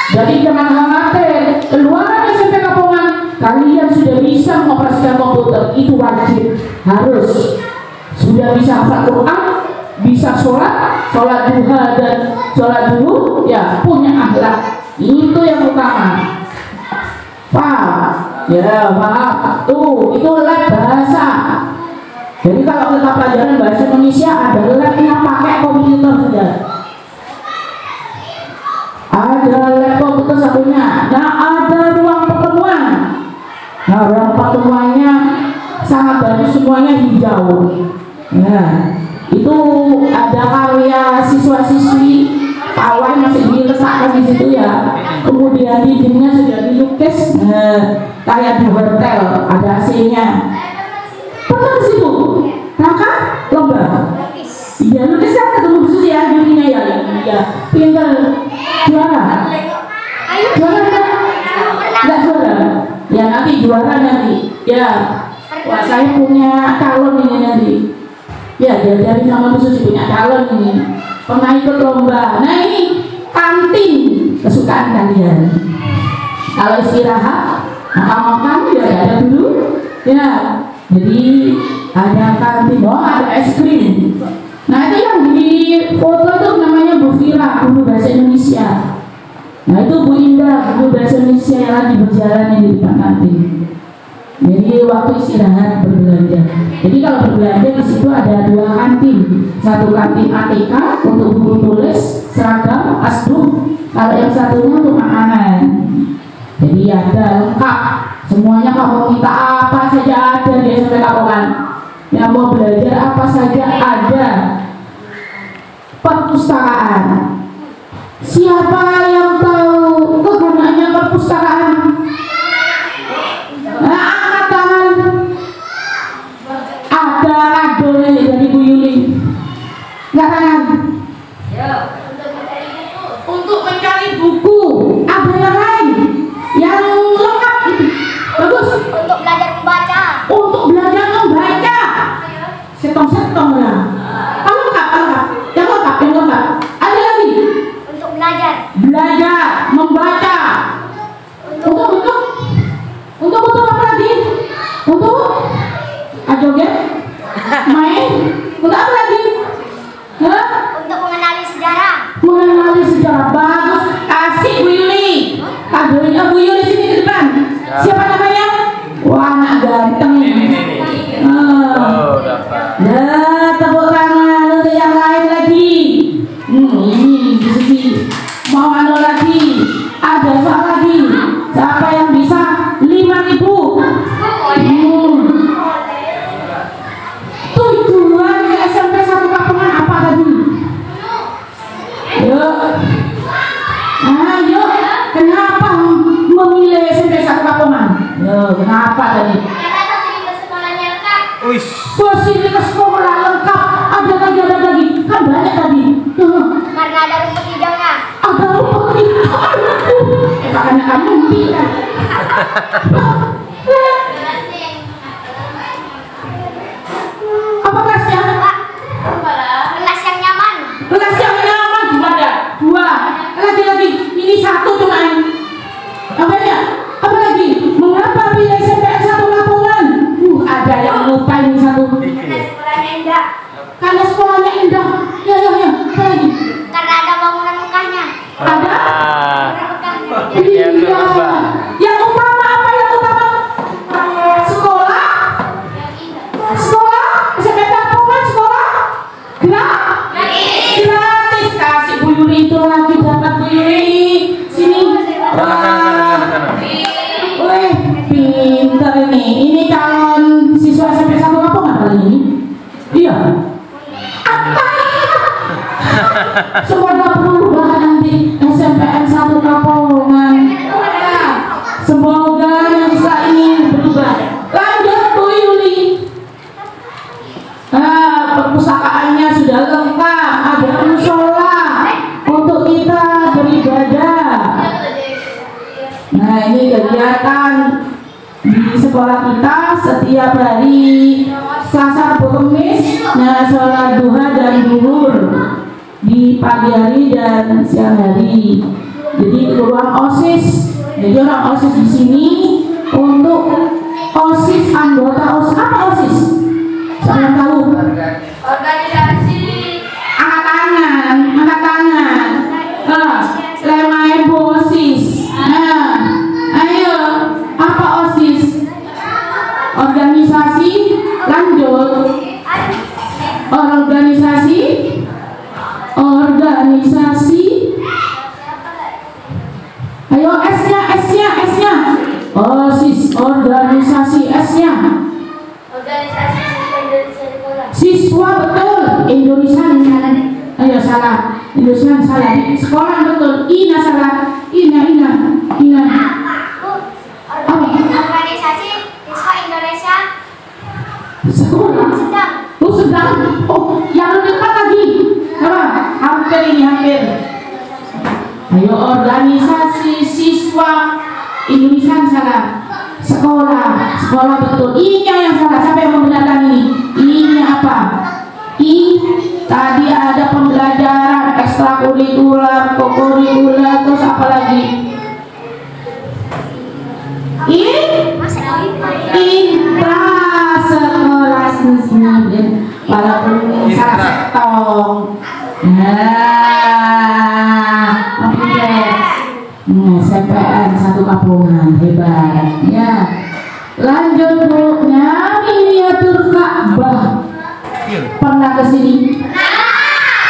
Speaker 5: Jadi jangan khawatir, keluaran SMP Kapongan kalian sudah bisa mengoperasikan komputer. Itu wajib, harus. Sudah bisa hafal Quran, bisa sholat duha dan sholat dulu, ya punya akhlak. Itu yang utama. Paham? Ya, paham. Tuh, itu lab bahasa. Jadi kalau kita pelajaran bahasa Indonesia ada labnya pakai komputer sudah. Ada lab komputer satunya. Nah, ada ruang pertemuan. Nah, ruang pertemuannya sangat bagus, semuanya hijau. Nah, itu ada karya siswa-siswi. Awan masih diletakkan di situ ya. Kemudian dindingnya sudah dilukis. Kayak di hotel, ada AC-nya. Pernah ke situ? Kakak lomba. Iya, lukis kan ketemu khusus ya jurinya ya. Iya, pintar. Juara. Juara enggak juara. Ya nanti juara nanti. Ya. Wah, saya punya calon ini nanti. Ya, dari sama khusus punya calon ini. Pernah ikut lomba. Nah ini kantin kesukaan kalian. Kalau istirahat, makan ya ada dulu. Ya, jadi ada kantin. Oh, ada es krim. Nah itu yang di foto itu namanya Bu Fira, guru bahasa Indonesia. Nah itu Bu Indah, guru bahasa Indonesia yang lagi berjalan di depan kantin. Jadi waktu istirahat berbelanja. Jadi kalau berbelanja di situ ada 2 kantin. Satu kantin ATK untuk buku tulis, seragam, asduk. Kalau yang satunya untuk makanan. Jadi ada lengkap. Semuanya kamu minta apa saja ada di SMP Kapongan. Yang mau belajar apa saja ada. Perpustakaan. Siapa yang tahu kegunaannya perpustakaan? Nah, angkat tangan. Ada kadonya dari Bu Yuli. Angkat tangan. Untuk mencari buku. Ada yang lain yang lengkap itu. Bagus.
Speaker 3: Untuk belajar membaca.
Speaker 5: Untuk belajar membaca. Setong-setong ya. Lengkap. Yang lengkap. Ada lagi.
Speaker 3: Untuk belajar.
Speaker 5: Belajar membaca. Untuk apa lagi? Untuk joget, main. Untuk apa lagi? Hah?
Speaker 3: Untuk mengenali sejarah.
Speaker 5: Mengenali sejarah. Bagus. Kasih Bu Yuli. Kadonya Bu Yuli sini di depan. Siapa namanya? Wah, anak ganteng ini. Nah, tepuk tangan untuk yang lain lagi. Ini diskusi. Mau anu lagi? Ada soal lagi. Siapa yang bisa 5.000? Tujuan ke SMP 1 Kapongan apa tadi? Yuk. Ayo. Kenapa memilih SMP 1 Kapongan? Kenapa tadi?
Speaker 3: Karena fasilitas sekolahnya lengkap.
Speaker 5: Fasilitas sekolah lengkap. Ada lagi. Kan banyak tadi.
Speaker 3: Karena ada rumput hijaunya.
Speaker 5: Ada rumput hijau. Makanya kamu bilang. Apa kelasnya?
Speaker 3: Pak, kelas yang nyaman.
Speaker 5: Kelas yang nyaman ada 2. Lagi. Ini 1 cuman. Apa lagi? Mengapa pilih SMPN 1 Kapongan? Ada yang lupa ini 1.
Speaker 3: Karena sekolahnya indah.
Speaker 5: Karena sekolahnya indah. Ya. Apa lagi?
Speaker 3: Karena ada bangunan mekahnya.
Speaker 5: Ada?
Speaker 3: Bangunan mekahnya.
Speaker 5: Iya. Yang utama apa yang utama? Sekolah. SMPN Kapongan sekolah. Gratis. Kasih Bu Yuli itu lagi, dapat Bu Yuli. Sini. Wih, pinter ini. Ini calon siswa SMP 1 Kapongan kali ini. Iya. Apa? Semoga berubah nanti SMPN 1 Kapongan. Semoga yang saat ini berubah. Lanjut Bu Yuli. Perpustakaannya sudah lengkap. Ada musola untuk kita beribadah. Nah, ini kegiatan di sekolah kita setiap hari Selasa, Rabu, Kamis. Nah, sholat duha dan zuhur di pagi hari dan siang hari. Jadi ruang OSIS. Jadi orang OSIS di sini untuk OSIS anggota OSIS. Apa OSIS? Siapa yang tahu?
Speaker 3: Organisasi.
Speaker 5: Angkat tangan. Lemai OSIS. Ayo, apa OSIS? Organisasi. Lanjut. Organisasi. Ayo S-nya. OSIS, organisasi S-nya.
Speaker 3: Organisasi siswa Indonesia sekolah.
Speaker 5: Siswa betul. Indonesia ayo salah. Indonesia salah. Sekolah betul. Ina salah. Ina.
Speaker 3: Organisasi siswa Indonesia
Speaker 5: Sekolah. Sedang. Yang lebih dekat lagi. Apa? Hampir. Ayo, organisasi siswa Indonesia salah. Sekolah betul. I-nya yang salah. Siapa yang membenarkan ini? I-nya apa? Tadi ada pembelajaran ekstrakurikuler, kokurikuler, terus apa lagi? Intra sekolah siswa. Walaupun salah setong. SMPN 1 Kapongan hebat ya. Lanjut Bu, nah miniatur Ka'bah. Pernah kesini?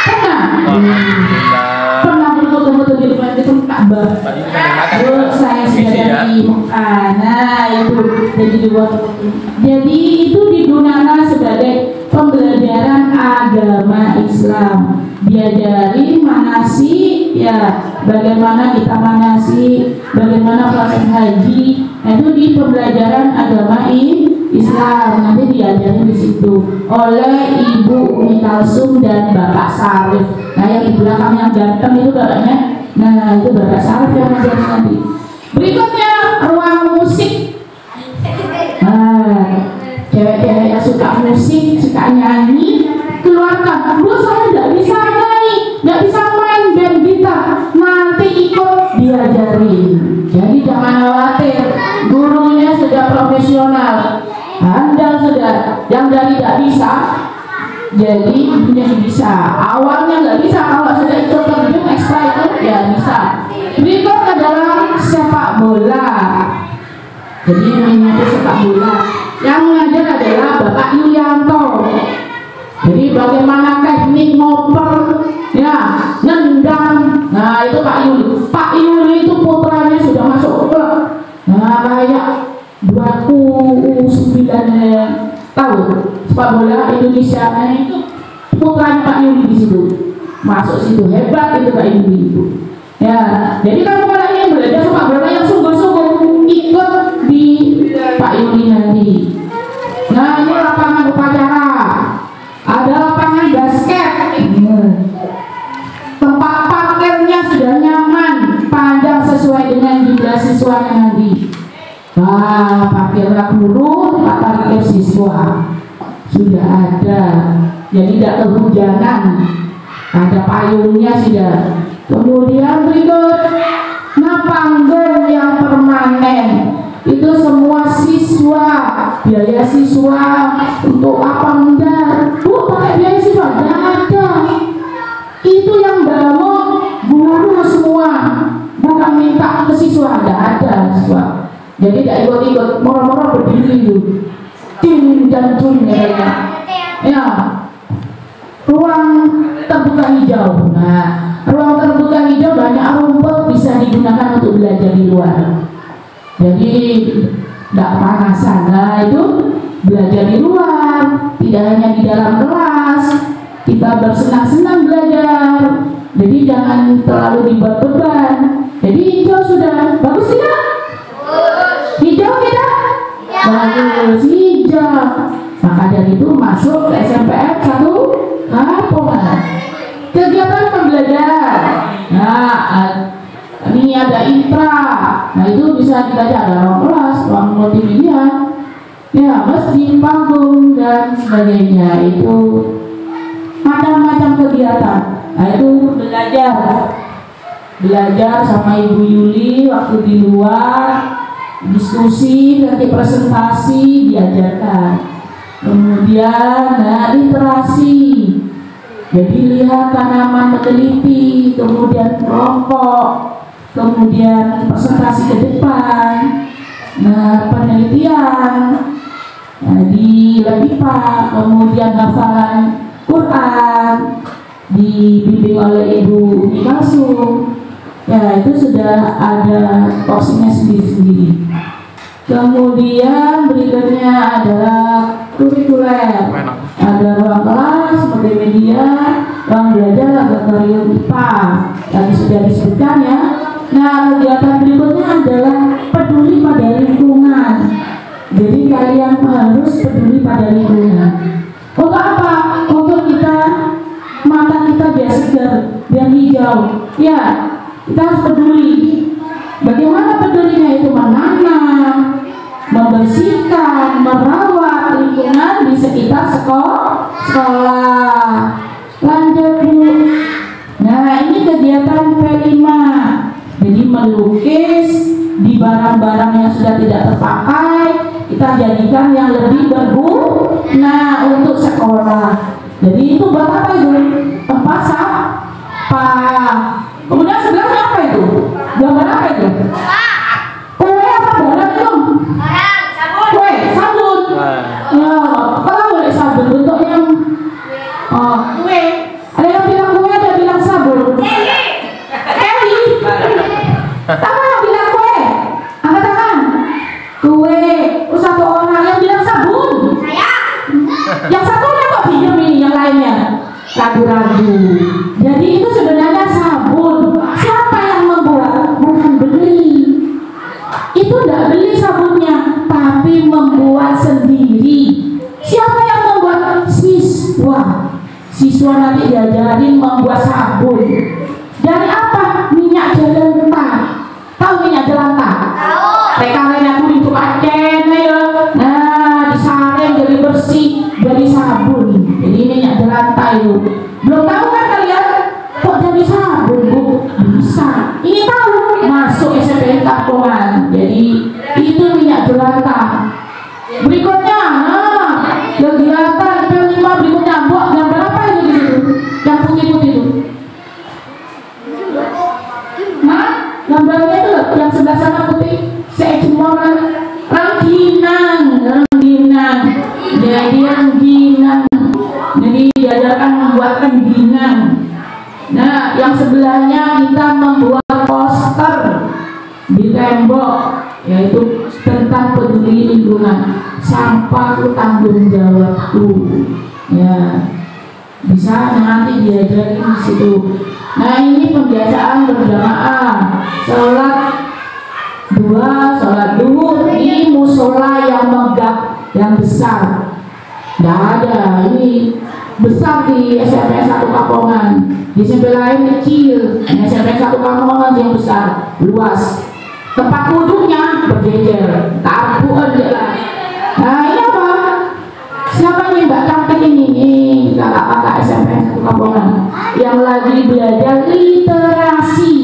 Speaker 5: Pernah. Pernah berfoto-foto di depan itu Ka'bah. Bu, saya sudah dari Mekah. Nah itu jadi dibuat. Jadi itu digunakan sebagai pembelajaran agama Islam. Diajari manasik, ya, bagaimana kita manasik, bagaimana proses haji. Nah, itu di pembelajaran agama Islam. Nanti diajarin di situ oleh Ibu Umi Kalsum dan Bapak Sarif. Nah, yang di belakang yang ganteng itu bapaknya. Nah, itu Bapak Sarif yang ngajarin nanti. Berikutnya ruang musik. Nah, cewek-cewek yang suka musik, suka nyanyi, keluarkan. Bu, saya nggak bisa nyanyi, nggak bisa main band gitar. Nanti ikut diajarin. Jadi jangan khawatir, gurunya sudah profesional, handal sudah. Yang dari nggak bisa, jadi menjadi bisa. Awalnya nggak bisa, kalau sudah ikut terjun ekstra itu ya bisa. Berikut adalah sepak bola. Jadi ini sepak bola. Yang mengajar adalah Bapak Yulianto. Jadi bagaimana teknik ngoper, ya, nendang. Nah itu Pak Yuli. Pak Yuli itu putranya sudah masuk klub. Nah kayak 29 tahun sepak bola Indonesia. Nah itu putranya Pak Yuli di situ. Masuk situ, hebat itu Pak Yuli itu. Ya, jadi kalau kalian ingin belajar sepak bola yang sungguh-sungguh, ikut di Pak Yuli nanti. Nah ini lapangan upacara, ada lapangan basket. Tempat parkirnya sudah nyaman, panjang sesuai dengan jumlah siswanya nanti. Nah, parkirnya guru, tempat parkir siswa sudah ada, jadi tidak kehujanan. Ada payungnya sudah. Kemudian berikut, nah panggung yang permanen itu semua siswa, biaya siswa untuk apa enggak? Bu, pakai biaya siswa enggak ada. Itu yang bangun guru semua, bukan minta ke siswa, enggak ada siswa. Jadi tidak ikut-ikut, moro-moro berdiri itu, tim dan tim ya. Ruang terbuka hijau. Nah, ruang terbuka hijau banyak rumput bisa digunakan untuk belajar di luar. Jadi tidak panasan. Nah itu belajar di luar, tidak hanya di dalam kelas. Kita bersenang-senang belajar. Jadi jangan terlalu dibuat beban. Jadi hijau sudah bagus tidak? Hijau tidak? Bagus hijau. Maka dari itu masuk ke SMPN 1 Kampungan. Kegiatan pembelajaran. Nah, ini ada intra. Nah itu bisa kita ada ruang kelas, ruang multimedia, ya, masjid, panggung dan sebagainya. Itu macam-macam kegiatan. Nah itu belajar sama Ibu Yuli waktu di luar, diskusi, nanti presentasi diajarkan. Kemudian nah, literasi. Jadi lihat tanaman, meneliti, kemudian kelompok, kemudian presentasi ke depan, nah penelitian, nah, di LIPA, kemudian hafalan Quran, dibimbing oleh Ibu Umi Kalsum. Ya itu sudah ada porsinya sendiri-sendiri. Kemudian berikutnya adalah kurikuler. Ada ruang kelas, multimedia, ruang belajar, laboratorium IPA. Tadi sudah disebutkan ya. Nah, kegiatan berikutnya adalah peduli pada lingkungan. Jadi kalian harus peduli pada lingkungan. Untuk apa? Untuk kita, mata kita biar segar, biar hijau. Ya, kita harus peduli. Bagaimana pedulinya? Itu menanam, membersihkan, merawat lingkungan di sekitar sekolah. Lanjut Bu. Nah ini kegiatan P5. Jadi melukis di barang-barang yang sudah tidak terpakai, kita jadikan yang lebih berguna untuk sekolah. Jadi itu buat apa itu? Tempat sampah. Kemudian sebelahnya apa itu? Gambar apa itu? Kue apa barang itu? Kue ragu-ragu. Jadi itu sebenarnya sabun. Siapa yang membuat? Bukan beli. Itu tidak beli sabunnya, tapi membuat sendiri. Siapa yang membuat? Siswa. Siswa nanti diajarin membuat sabun. Dari apa? Minyak jelantah. Tahu minyak jelantah? Rekalnya kuning itu kacen ya. Nah, disaring jadi bersih, jadi sabun. Jadi minyak jelantah itu. Belum tahu kan kalian? Kok jadi sabun, Bu? Bisa. Ini tahu masuk SMPN Kampungan. Jadi itu minyak jelantah. Berikutnya, kegiatan P5 berikutnya buat gambar apa itu di situ? Yang putih-putih itu. Nah, gambarnya itu loh, yang sebelah sana putih. Rengginang. Jadi rengginang. Jadi diajarkan membuat rengginang. Nah, yang sebelahnya kita membuat poster di tembok, yaitu tentang peduli lingkungan. Sampahku tanggung jawabku. Ya, bisa nanti diajarin di situ. Nah, ini pembiasaan berjamaah. Sholat duhur di musola yang megah, yang besar. Tidak ada, ini besar di SMP 1 Kampungan. Di SMP lain kecil, di SMP 1 Kampungan yang besar, luas. Tempat duduknya berjejer, tabu aja. Nah, ini apa? Siapa nih Mbak Cantik ini? Kakak-kakak SMP 1 Kampungan yang lagi belajar literasi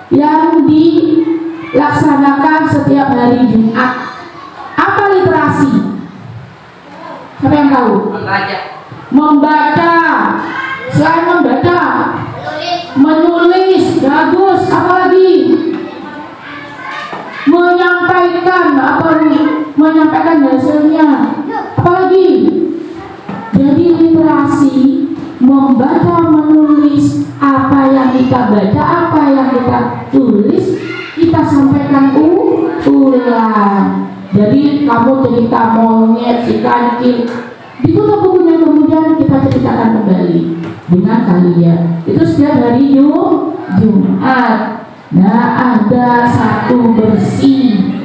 Speaker 5: yang dilaksanakan setiap hari Jumat. Apa literasi? Siapa yang tahu? Membaca. Selain membaca, menulis, bagus. Apalagi menyampaikan hasilnya. Apalagi jadi literasi, membaca, menulis, apa yang kita baca, apa yang kita tulis, kita sampaikan ulang. Jadi kamu cerita monyet, si kancil, ditutup bukunya, kemudian kita ceritakan kembali dengan kalian. Itu setiap hari Jumat. Nah, ada Sabtu bersih,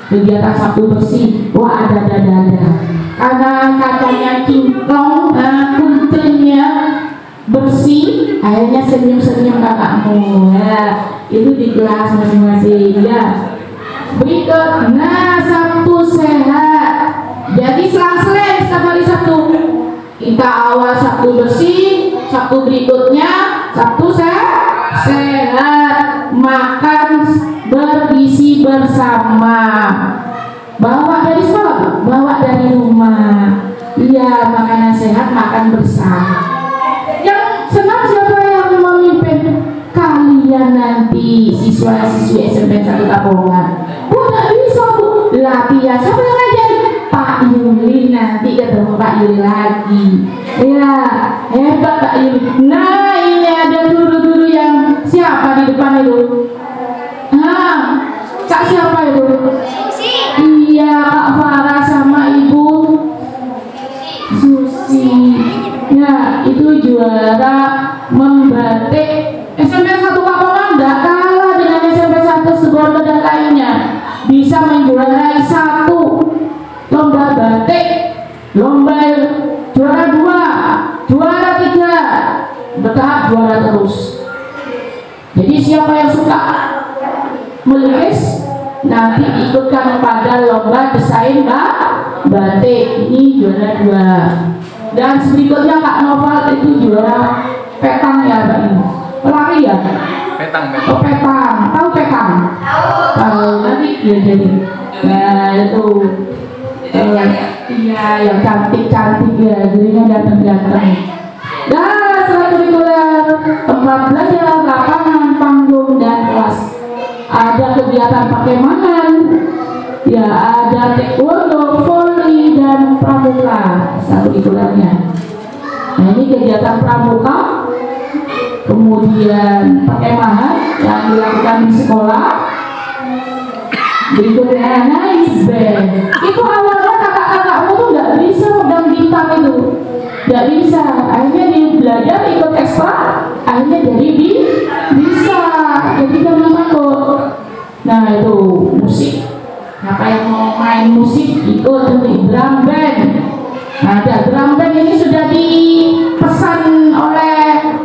Speaker 5: kegiatan Sabtu bersih. Wah, ada. Karena katanya kinclong, kuntilnya bersih, akhirnya senyum-senyum kakakmu. Ya, itu di kelas masing-masing ya. Berikut, nah, Sabtu sehat. Jadi selang-seling setiap hari Sabtu. Kita awal Sabtu bersih, Sabtu berikutnya Sabtu sehat, makan bergizi bersama. Bawa dari sekolah, bawa dari rumah. Iya, makanan sehat, makan bersama. Yang senang siapa yang memimpin? Kalian nanti siswa-siswi SMP 1 Kampungan. Bu, tak bisa Bu. Latihan, siapa yang ngajarin? Pak Yuli, nanti ketemu Pak Yuli lagi. Ya, hebat Pak Yuli. Nah, ini ada guru-guru yang siapa di depan itu? Kak siapa itu? Iya, Kak Farah sama Ibu Susi. Ya, itu juara membatik. SMP 1 Kampungan tidak kalah dengan SMP 1 Sidoarjo dan lainnya. Bisa menjuarai 1 lomba batik, lomba juara 2, juara 3, bertahap juara terus. Jadi siapa yang suka melukis, nanti ikutkan pada lomba desain batik. Ini juara 2. Dan berikutnya Kak Noval itu juara petang ya Mbak ini. Pelari ya?
Speaker 2: Petang.
Speaker 5: Oh, petang. Tahu petang? Tahu. Nanti ya jadi. Nah, itu. Iya, yang cantik-cantik ya, jadinya ganteng-ganteng. Dan setelah kurikuler, tempat belajar, lapangan, panggung, dan kelas. Ada kegiatan perkemahan, ya ada taekwondo, voli, dan pramuka. Satu kurikulernya. Nah, ini kegiatan pramuka, kemudian perkemahan yang dilakukan di sekolah. Berikutnya, nah ini band. Itu awalnya kakak-kakakmu tuh nggak bisa pegang gitar itu. nggak bisa, akhirnya dia belajar ikut ekstra, akhirnya jadi bisa, jadi jangan takut. Nah itu musik, siapa yang mau main musik ikut nih drum band. Nah, ada drum band ini sudah dipesan oleh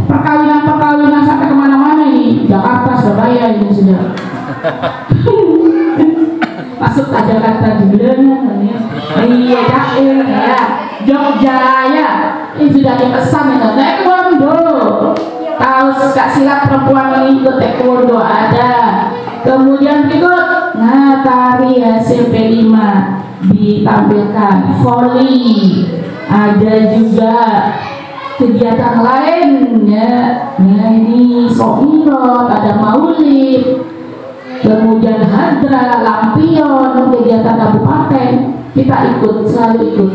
Speaker 5: perkawinan sampai kemana-mana ini, Jakarta, Surabaya ini sudah. Masuk ada kata jualan, iya ya, Jogja ya, ini sudah dipesan itu taekwondo. Tahu Kak silat perempuan ini ikut taekwondo ada. Kemudian ikut tari SMP 5 ditampilkan, volley ada juga. Kegiatan lain ya, ini soirot, ada maulid, kemudian hadra, lampion, kegiatan kabupaten kita ikut, selalu ikut.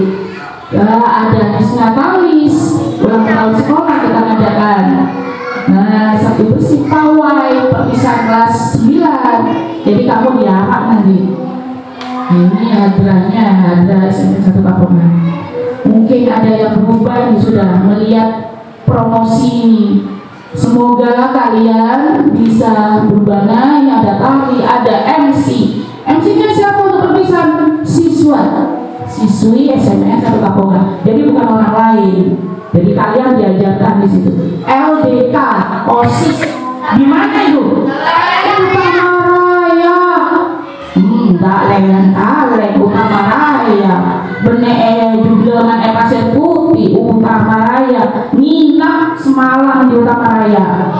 Speaker 5: Ya, ada Natalis, ulang tahun sekolah kita ngadakan. Nah, satu bersih pawai, perpisahan kelas 9, jadi kamu diarak nanti. Ini hadranya, hadra SMP 1 Kapongan. Mungkin ada yang berubah ini sudah melihat promosi ini. Semoga kalian bisa berubah. Nah, ini ada tari, ada MC. MC-nya siapa untuk perpisahan? Siswi SMS 1 Kapongan. Jadi bukan orang lain. Jadi kalian diajarkan di situ. LDK, OSIS. Di mana itu? Utama Raya. Tak lain kali Utama Raya. Bener juga dengan pasir putih Utama Raya. Nginap semalam di Utama Raya.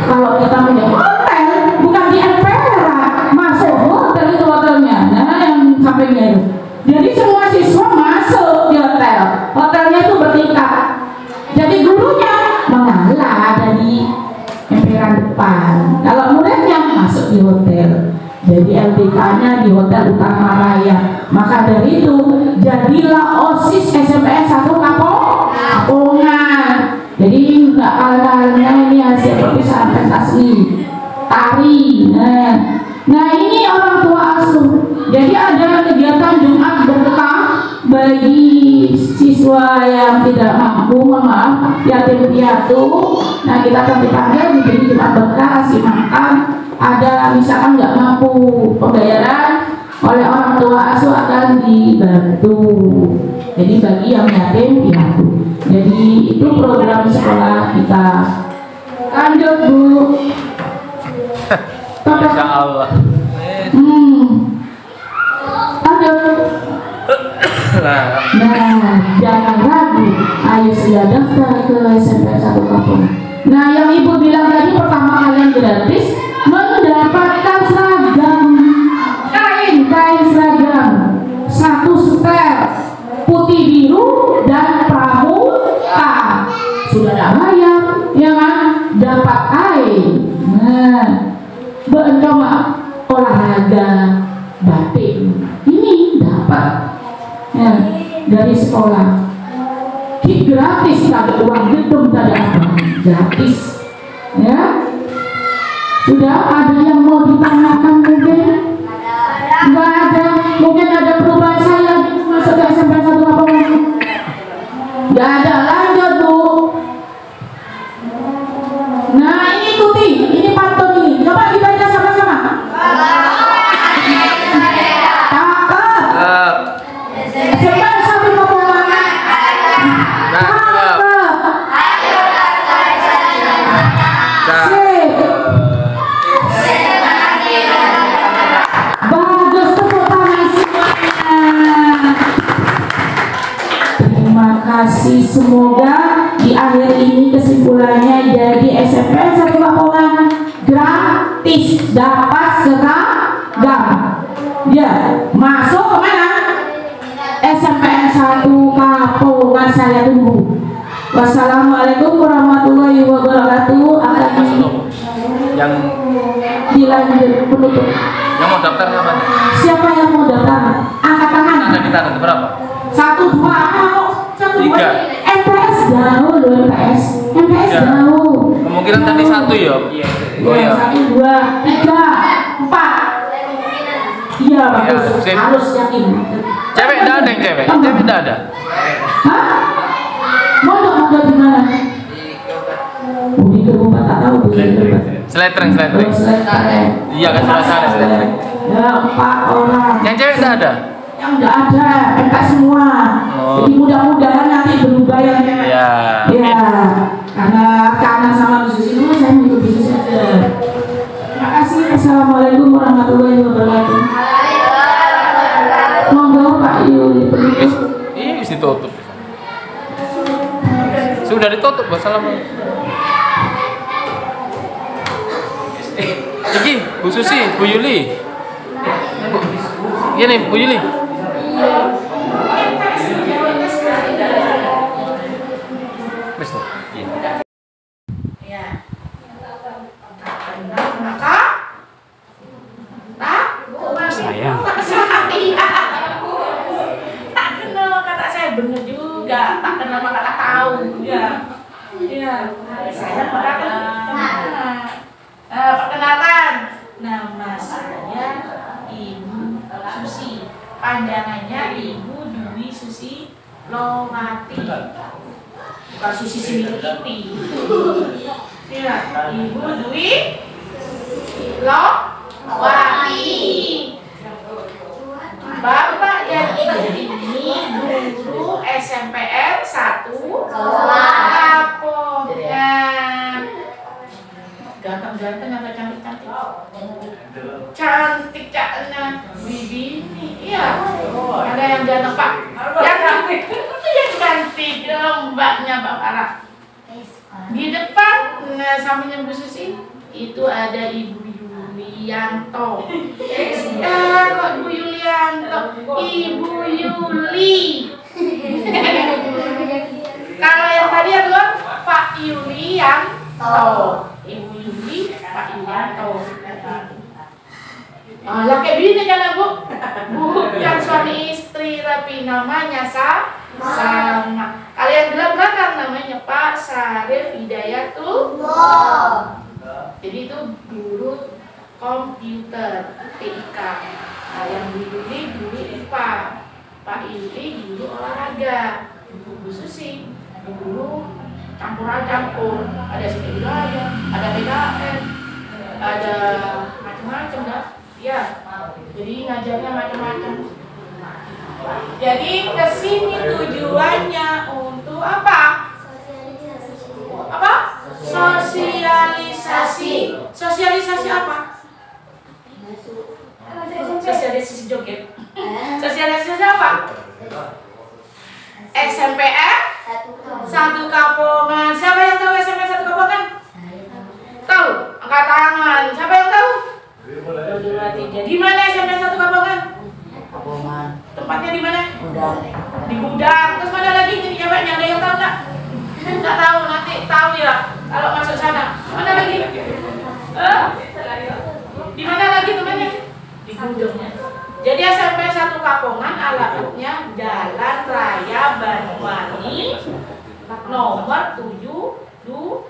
Speaker 5: Kalau kita punya hotel, bukan di Empera, masuk hotel itu hotelnya. Nah, yang sampingnya itu. Jadi semua siswa masuk di hotel. Hotelnya itu bertingkat. Jadi gurunya mengalah ada di Empera depan. Kalau muridnya masuk di hotel. Jadi LDK-nya di Hotel Utama Raya. Maka dari itu jadilah OSIS SMPN 1 Kapongan. Jadi nggak kalah-kalahnya ini hasil perpisahan pentas seni tari. Nah ini orang tua asuh. Jadi ada kegiatan Jumat berkah bagi siswa yang tidak mampu, maaf, yatim piatu. Nah kita akan dipanggil diberi Jumat berkah, kasih makan. Ada misalkan nggak mampu pembayaran oleh orang tua asuh akan dibantu. Jadi bagi yang yatim piatu. Jadi itu program sekolah kita. Lanjut Bu.
Speaker 2: Masya Allah.
Speaker 5: Lanjut. Nah, jangan ragu. Ayo sudah daftar ke SMP 1 Kapongan. Nah, yang ibu bilang tadi pertama kalian gratis mendapatkan seragam kain seragam 1 setel putih biru dan pramuka, sudah ada bayar ya kan, dapat kain. Nah, bencoma olahraga batik ini dapat ya, dari sekolah. Kit gratis, tak ada uang gedung, tak ada apa, gratis ya. Sudah ada yang mau ditanyakan mungkin? Enggak ada. Mungkin ada perubahan saya masuk ke SMP 1 Kapongan. Enggak ada. Lanjut Bu. Nah ini ikuti, ini pantun ini. Coba dibaca sama-sama. Cakep. SMP 1 Kapongan. Cakep. Kasih, semoga di akhir ini kesimpulannya jadi SMP 1 Kapongan gratis, dapat seragam ya. Masuk kemana? SMPN 1 Kapongan, saya tunggu. Wassalamualaikum warahmatullahi wabarakatuh.
Speaker 2: Yang
Speaker 5: dilanjut penutup.
Speaker 2: Yang mau daftar siapa?
Speaker 5: Siapa yang mau daftar? Angkat tangan.
Speaker 2: Ada di tangan berapa?
Speaker 5: 1, 2, 3. MPS jauh loh, MPS
Speaker 2: Ya.
Speaker 5: jauh.
Speaker 2: Kemungkinan tadi 1 ya? Oh ya.
Speaker 5: 1, 2, 3, 4. Iya bagus,
Speaker 2: sip.
Speaker 5: harus yakin.
Speaker 2: Cewek enggak ada yang cewek? Cewek enggak ada?
Speaker 5: Hah? ada di mana? Bumi keempat tak tahu bumi keempat.
Speaker 6: Seletreng.
Speaker 5: Oh, Seletreng.
Speaker 6: Iya kan salah Seletreng.
Speaker 5: Ya 4 orang.
Speaker 6: Yang cewek enggak ada?
Speaker 5: Yang enggak ada, PK semua.
Speaker 6: Oh.
Speaker 5: Jadi mudah-mudahan nanti berubah yang
Speaker 6: Iya.
Speaker 5: Ya, karena sama Bu Susi dulu saya ikut Bu Susi aja. Terima kasih. Assalamualaikum warahmatullahi wabarakatuh. Monggo Pak Yuli penutup.
Speaker 6: Iya, bisa ditutup. Sudah ditutup, wassalamualaikum. Iki, Bu Susi, Bu Yuli. Ini Bu Yuli. Wis toh?
Speaker 1: Ya. Maka
Speaker 6: Sayang.
Speaker 1: tak kenal kata saya bener juga, tak kenal maka tak tahu. Ya. Saya perkenalkan nama saya Ibu Susi. Panjangannya Ibu Dwi Susi Lowati. Bukan Susi Similiti. Ya, Ibu Dwi Lowati. Bapak yang ini guru SMPN 1 Lamongan. Ganteng-ganteng atau cantik-cantik? Cantik cakna bibi ini. Iya. Ada yang ganteng Pak. Yang cantik. Itu yang cantik mbaknya Pak Farah. Di depan sampingnya Bu Susi itu ada Ibu Yulianto. Kok Ibu Yulianto? Ibu Yuli. Kalau yang tadi adalah Pak Yulianto. Ibu Yuli, Pak Yulianto. Lah kayak gini kan Bu? Bukan suami istri tapi namanya sama. Kalian belakang namanya Pak Sarif Hidayatullah. Jadi itu guru komputer TIK. Nah, yang guru IPA, Pak Yuli guru olahraga, Bu Susi guru campur-campur. Ada seni budaya, ada PKN, ada macam-macam dah. Ya, jadi ngajarnya macam-macam. Jadi kesini tujuannya untuk apa? Apa? Sosialisasi. Sosialisasi apa? Sosialisasi joget. Sosialisasi apa? SMPN 1 Kapongan. Siapa yang tahu SMPN 1 Kapongan? Tahu? Angkat tangan. Siapa yang tahu? 1, 2, 3. Di mana SMPN 1 Kapongan?
Speaker 7: Kapongan.
Speaker 1: Tempatnya di mana?
Speaker 7: Gudang.
Speaker 1: Di Gudang. Terus mana lagi ini jawabnya? Ada yang tahu nggak? Nggak tahu, nanti tahu ya kalau masuk sana. Mana lagi? Di mana lagi temannya? Di Gudangnya. Jadi SMP 1 Kapongan alamatnya Jalan Raya Banyuwangi nomor 72.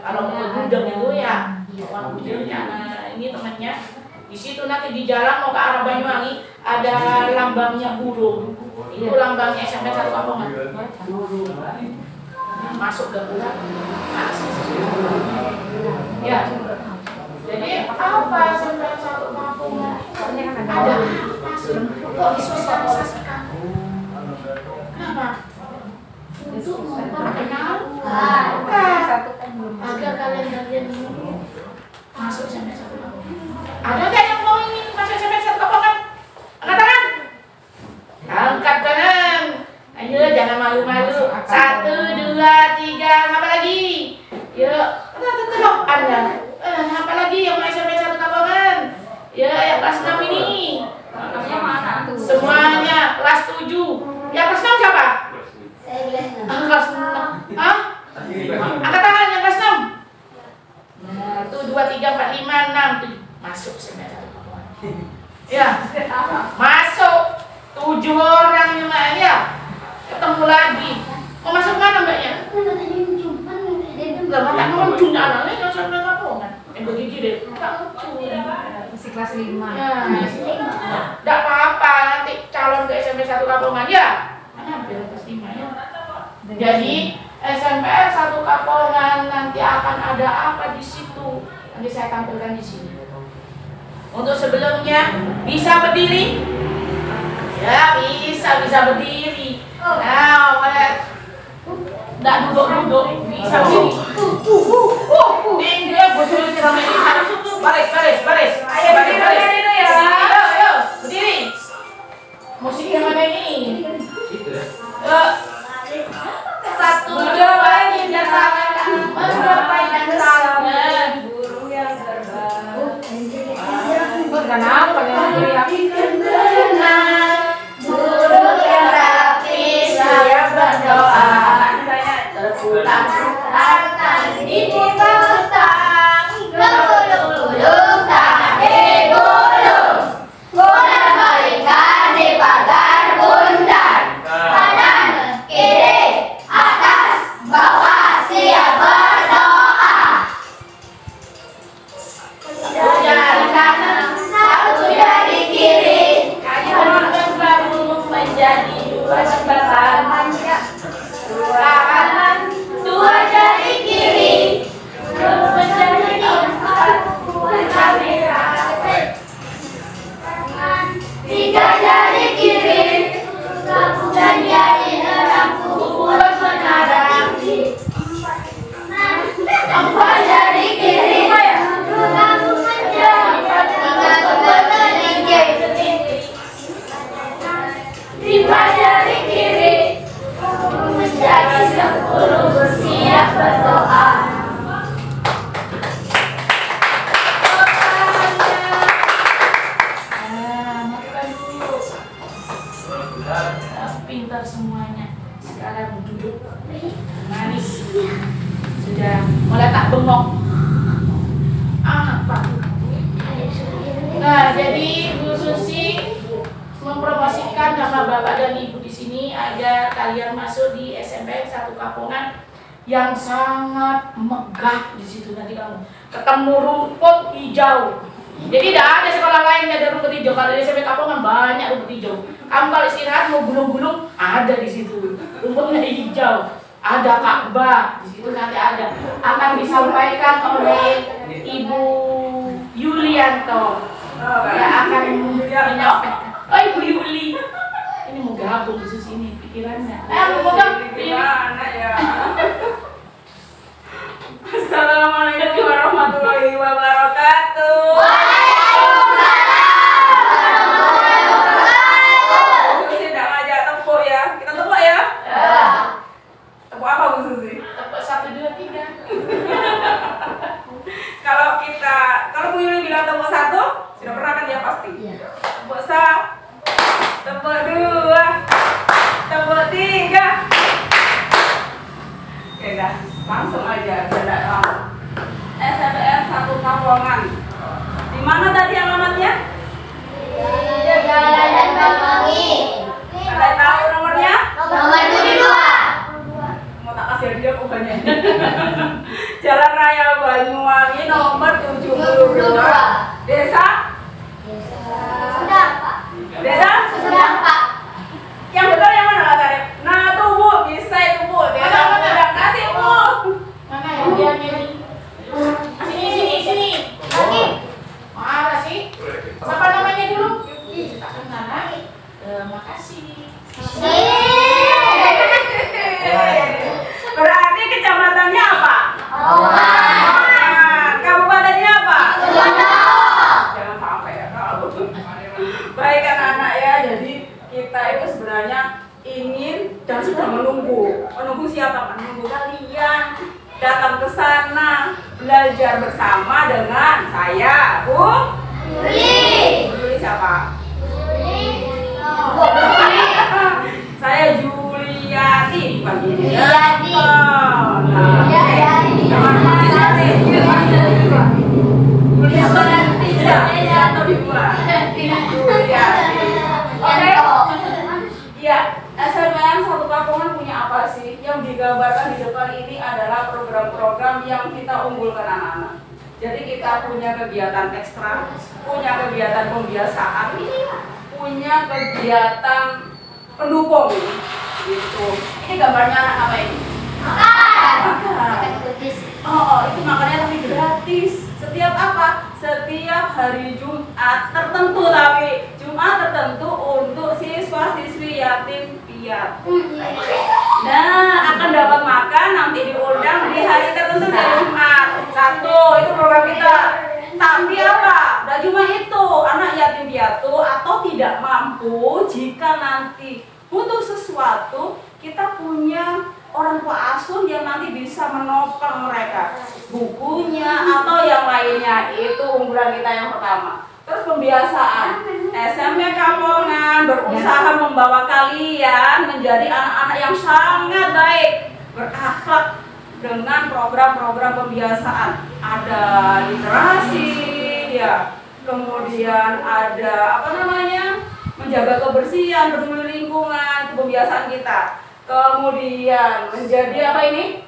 Speaker 1: Kalau mau Gudang itu ya, Gudangnya. Nah, ini temannya. Di situ nanti di jalan mau ke arah Banyuwangi ada lambangnya burung. Itu lambangnya SMP 1 Kapongan. Masuk ke bulan. Ya. Jadi apa SMP 1 Kapongan? Ada apa sih? Kok disosialisasikan? Kenapa? Untuk memperkenalkan agar kalian ini masuk SMP 1 Kapongan. Ada nggak yang mau ingin masuk SMP 1 Kapongan? Angkat tangan. Angkat tangan. Ayo jangan malu-malu. 1, 2, 3. Apa lagi? Yuk. Tetap Anda. Apa lagi yang mau SMP 1 Kapongan? Ya, yang kelas 6 ini. Semuanya kelas 7. Yang kelas 6 siapa?
Speaker 3: Saya kelas 6.
Speaker 1: Kelas 6. Hah? Angkat tangan yang kelas 6. Nah, itu 2, 3, 4, 5, 6, 7. Masuk SMP 1 Kapongan. Ya. Masuk 7 orang ya. Ketemu lagi. Mau masuk mana mbaknya? Lah, tak mau cuma anaknya yang sampai Kapongan. Begini deh. Tak lucu.
Speaker 7: Masih kelas 5.
Speaker 1: Ya, tidak apa-apa nanti calon ke SMP 1 Kapongan ya. Hampir kelas 5 ya. Jadi SMPN 1 Kapongan nanti akan ada apa di situ? Nanti saya tampilkan di sini. Untuk sebelumnya bisa berdiri? Ya bisa berdiri. Nah, boleh. Nggak duduk, bisa berdiri. Tinggi, Bu Susi sama ini. Baris. Ayo berdiri ya. Ayo, berdiri. Musik yang mana ini? Satu, dua, tiga, tangan, menggapai dan tangan. Burung yang terbang. Kenapa kalian burung yang rapi, siap berdoa. Terpulang hartan diputar-putar, gulung-gulung tangan digulung, bola balikan di pagar bundar, kanan kiri atas bawah siap berdoa. Satu jari kanan, satu jari kiri, kanan baru menjadi dua jembatan. Dua kanan, dua jari kiri, menjadi empat, dua jari kanan, tiga jari kiri, dan jari enam buat menara. Empat jari kiri, lima jari kiri, menjadi 10 bersiap berdoa. Makan dulu. Pintar semuanya. Sekarang duduk manis. Sudah mulai tak bengong. Apa? Nah, jadi Bu Susi mempromosikan nama Bapak dan Ibu di sini agar kalian masuk di SMPN 1 Kapongan yang sangat megah di situ. Nanti kamu ketemu rumput hijau. Jadi tidak ada sekolah lain yang ada rumput hijau. Kalau di SMPN Kapongan banyak rumput hijau. Kamu kalau istirahat mau gulung-gulung ada di situ. Rumputnya hijau. Ada Ka'bah di situ, nanti ada. Akan disampaikan oleh Ibu Yulianto. Yang akan menyampaikan. Oh, Ibu Yuli. Ini mau gabung di sini pikirannya. Gimana ya? Assalamualaikum warahmatullahi wabarakatuh. Waalaikumsalam. Susi tidak ngajak tepuk ya. Kita tepuk ya? Ya. Tepuk apa Bu Susi? Tepuk 1, 2, 3. Kalau Bu Yuli bilang tepuk 1, sudah pernah kan dia pasti. Tepuk 1. Tepuk 2, tepuk 3. Oke dah, langsung aja tidak lama. SMPN 1 Kapongan. Di mana tadi alamatnya?
Speaker 3: Di Jalan dan Banyuwangi.
Speaker 1: Ada tahu nomornya?
Speaker 3: Nomor 72.
Speaker 1: Mau tak kasih dia bukannya. Jalan Raya Banyuwangi nomor 72. Desa?
Speaker 3: Sudah, Pak.
Speaker 1: Desa?
Speaker 3: Sudah, Pak.
Speaker 1: Yang betul yang mana Kak Tarif? Nah tuh Bu, bisa itu Bu. Desa udah kasih Bu. Mana ya dia ini? Sini.
Speaker 3: Lagi.
Speaker 1: Mana sih? Siapa namanya dulu? Tak kenal. Makasih. Berarti kecamatannya apa? Kabupatennya apa? Jangan sampai ya kalau. Baik anak-anak ya, jadi kita itu sebenarnya ingin dan sudah menunggu siapa? Menunggu kalian datang ke sana belajar bersama dengan saya, Bu Yuli siapa? Saya Juliati dipanggilnya.
Speaker 3: Juliati.
Speaker 1: Ya, SMPN 1 Kapongan punya apa sih? Yang digambarkan di depan ini adalah program-program yang kita unggulkan anak-anak. Jadi kita punya kegiatan ekstra, punya kegiatan pembiasaan, punya kegiatan pendukung gitu. Ini gambarnya anak apa ini? Makan. Itu makannya tapi gratis. Setiap apa? Setiap hari Jumat tertentu, tapi Jumat tertentu untuk siswa-siswi yatim piatu. Nah, akan dapat makan nanti diundang di hari tertentu dari Jumat. Satu, itu program kita. Tapi apa? Tidak cuma itu, anak yatim piatu atau tidak mampu, jika nanti butuh sesuatu, kita punya orang tua asuh yang nanti bisa menopang mereka, bukunya atau yang lainnya. Itu unggulan kita yang pertama. Terus pembiasaan, SMP Kapongan berusaha membawa kalian menjadi anak-anak yang sangat baik, berakhlak dengan program-program pembiasaan. Ada literasi, ya, kemudian ada menjaga kebersihan, peduli lingkungan, pembiasaan kita. Kemudian menjadi apa ini?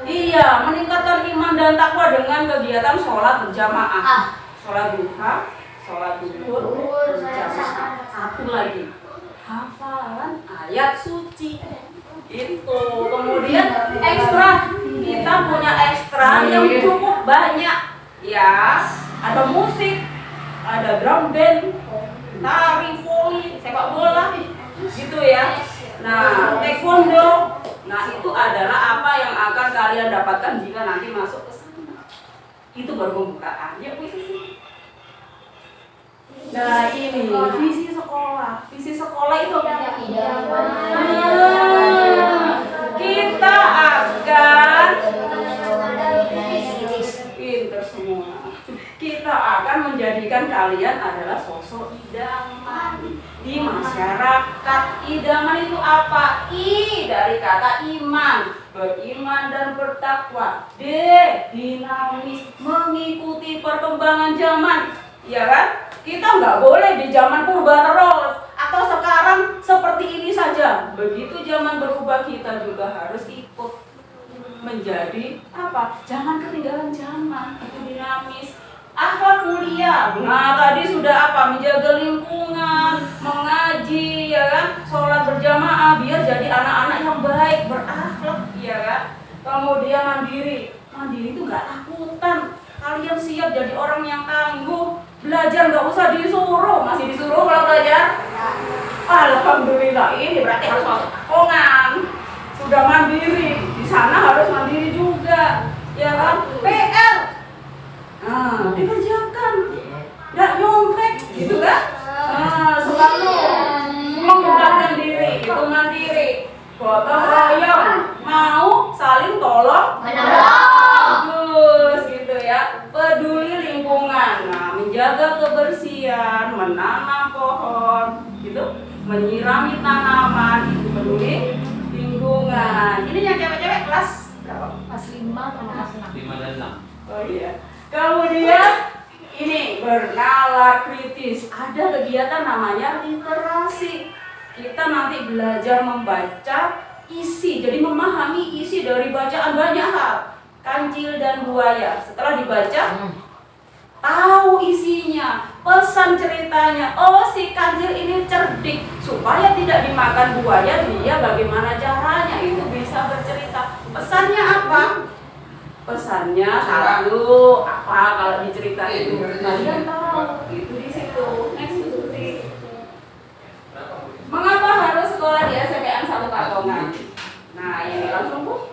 Speaker 1: Iya, meningkatkan iman dan takwa dengan kegiatan sholat berjamaah, sholat duha, sholat zuhur berjamaah. Satu lagi, hafalan ayat suci. Itu. Kemudian ekstra, kita punya ekstra yang cukup banyak. Ya, ada musik, ada drum band, tari, voli, sepak bola. Gitu ya. Nah, taekwondo. Nah, itu adalah apa yang akan kalian dapatkan jika nanti masuk ke sana. Itu baru pembukaan. Ya, posisi. Nah, ini visi sekolah. Visi sekolah itu kita akan pinter semua. Kita akan menjadikan kalian adalah sosok idaman di masyarakat. Idaman itu apa? I dari kata iman, beriman dan bertakwa. D, dinamis, mengikuti perkembangan zaman. Ya kan? Kita nggak boleh di zaman purba terus atau sekarang seperti ini saja. Begitu zaman berubah, kita juga harus ikut menjadi apa? Jangan ketinggalan zaman. Itu dinamis. Akhlak mulia. Nah, tadi sudah apa? Menjaga lingkungan, mengaji, ya kan? Sholat berjamaah biar jadi anak-anak yang baik, berakhlak, ya kan? Kemudian mandiri. Mandiri itu nggak takutan. Kalian siap jadi orang yang tangguh. Belajar nggak usah disuruh, masih disuruh kalau belajar. Alhamdulillah, ini berarti harus masuk Kapongan. Sudah mandiri, di sana harus mandiri juga, ya kan? PR. Nah, dikerjakan, nggak nyontek, gitu kan? Selalu mengembangkan diri, itu mandiri, gotong royong, mau saling tolong bagus, gitu ya. Peduli lingkungan, nah, menjaga kebersihan, menanam pohon, gitu, menyirami tanaman, itu peduli lingkungan. Ini yang cewek-cewek kelas berapa?
Speaker 7: Kelas 5 sama kelas 6.
Speaker 4: 5 dan 6.
Speaker 1: Oh iya. Kemudian ini bernalar kritis. Ada kegiatan namanya literasi. Kita nanti belajar membaca isi, jadi memahami isi dari bacaan banyak hal. Kancil dan buaya. Setelah dibaca, tahu isinya, pesan ceritanya. Oh, si kancil ini cerdik, supaya tidak dimakan buaya, dia bagaimana caranya, itu bisa bercerita. Pesannya apa? Pesannya satu apa kalau diceritain itu kalian tahu, itu di situ. Next diskusi. Mengapa harus sekolah di SMPN 1 Kapongan? Nah, ini langsung Bu.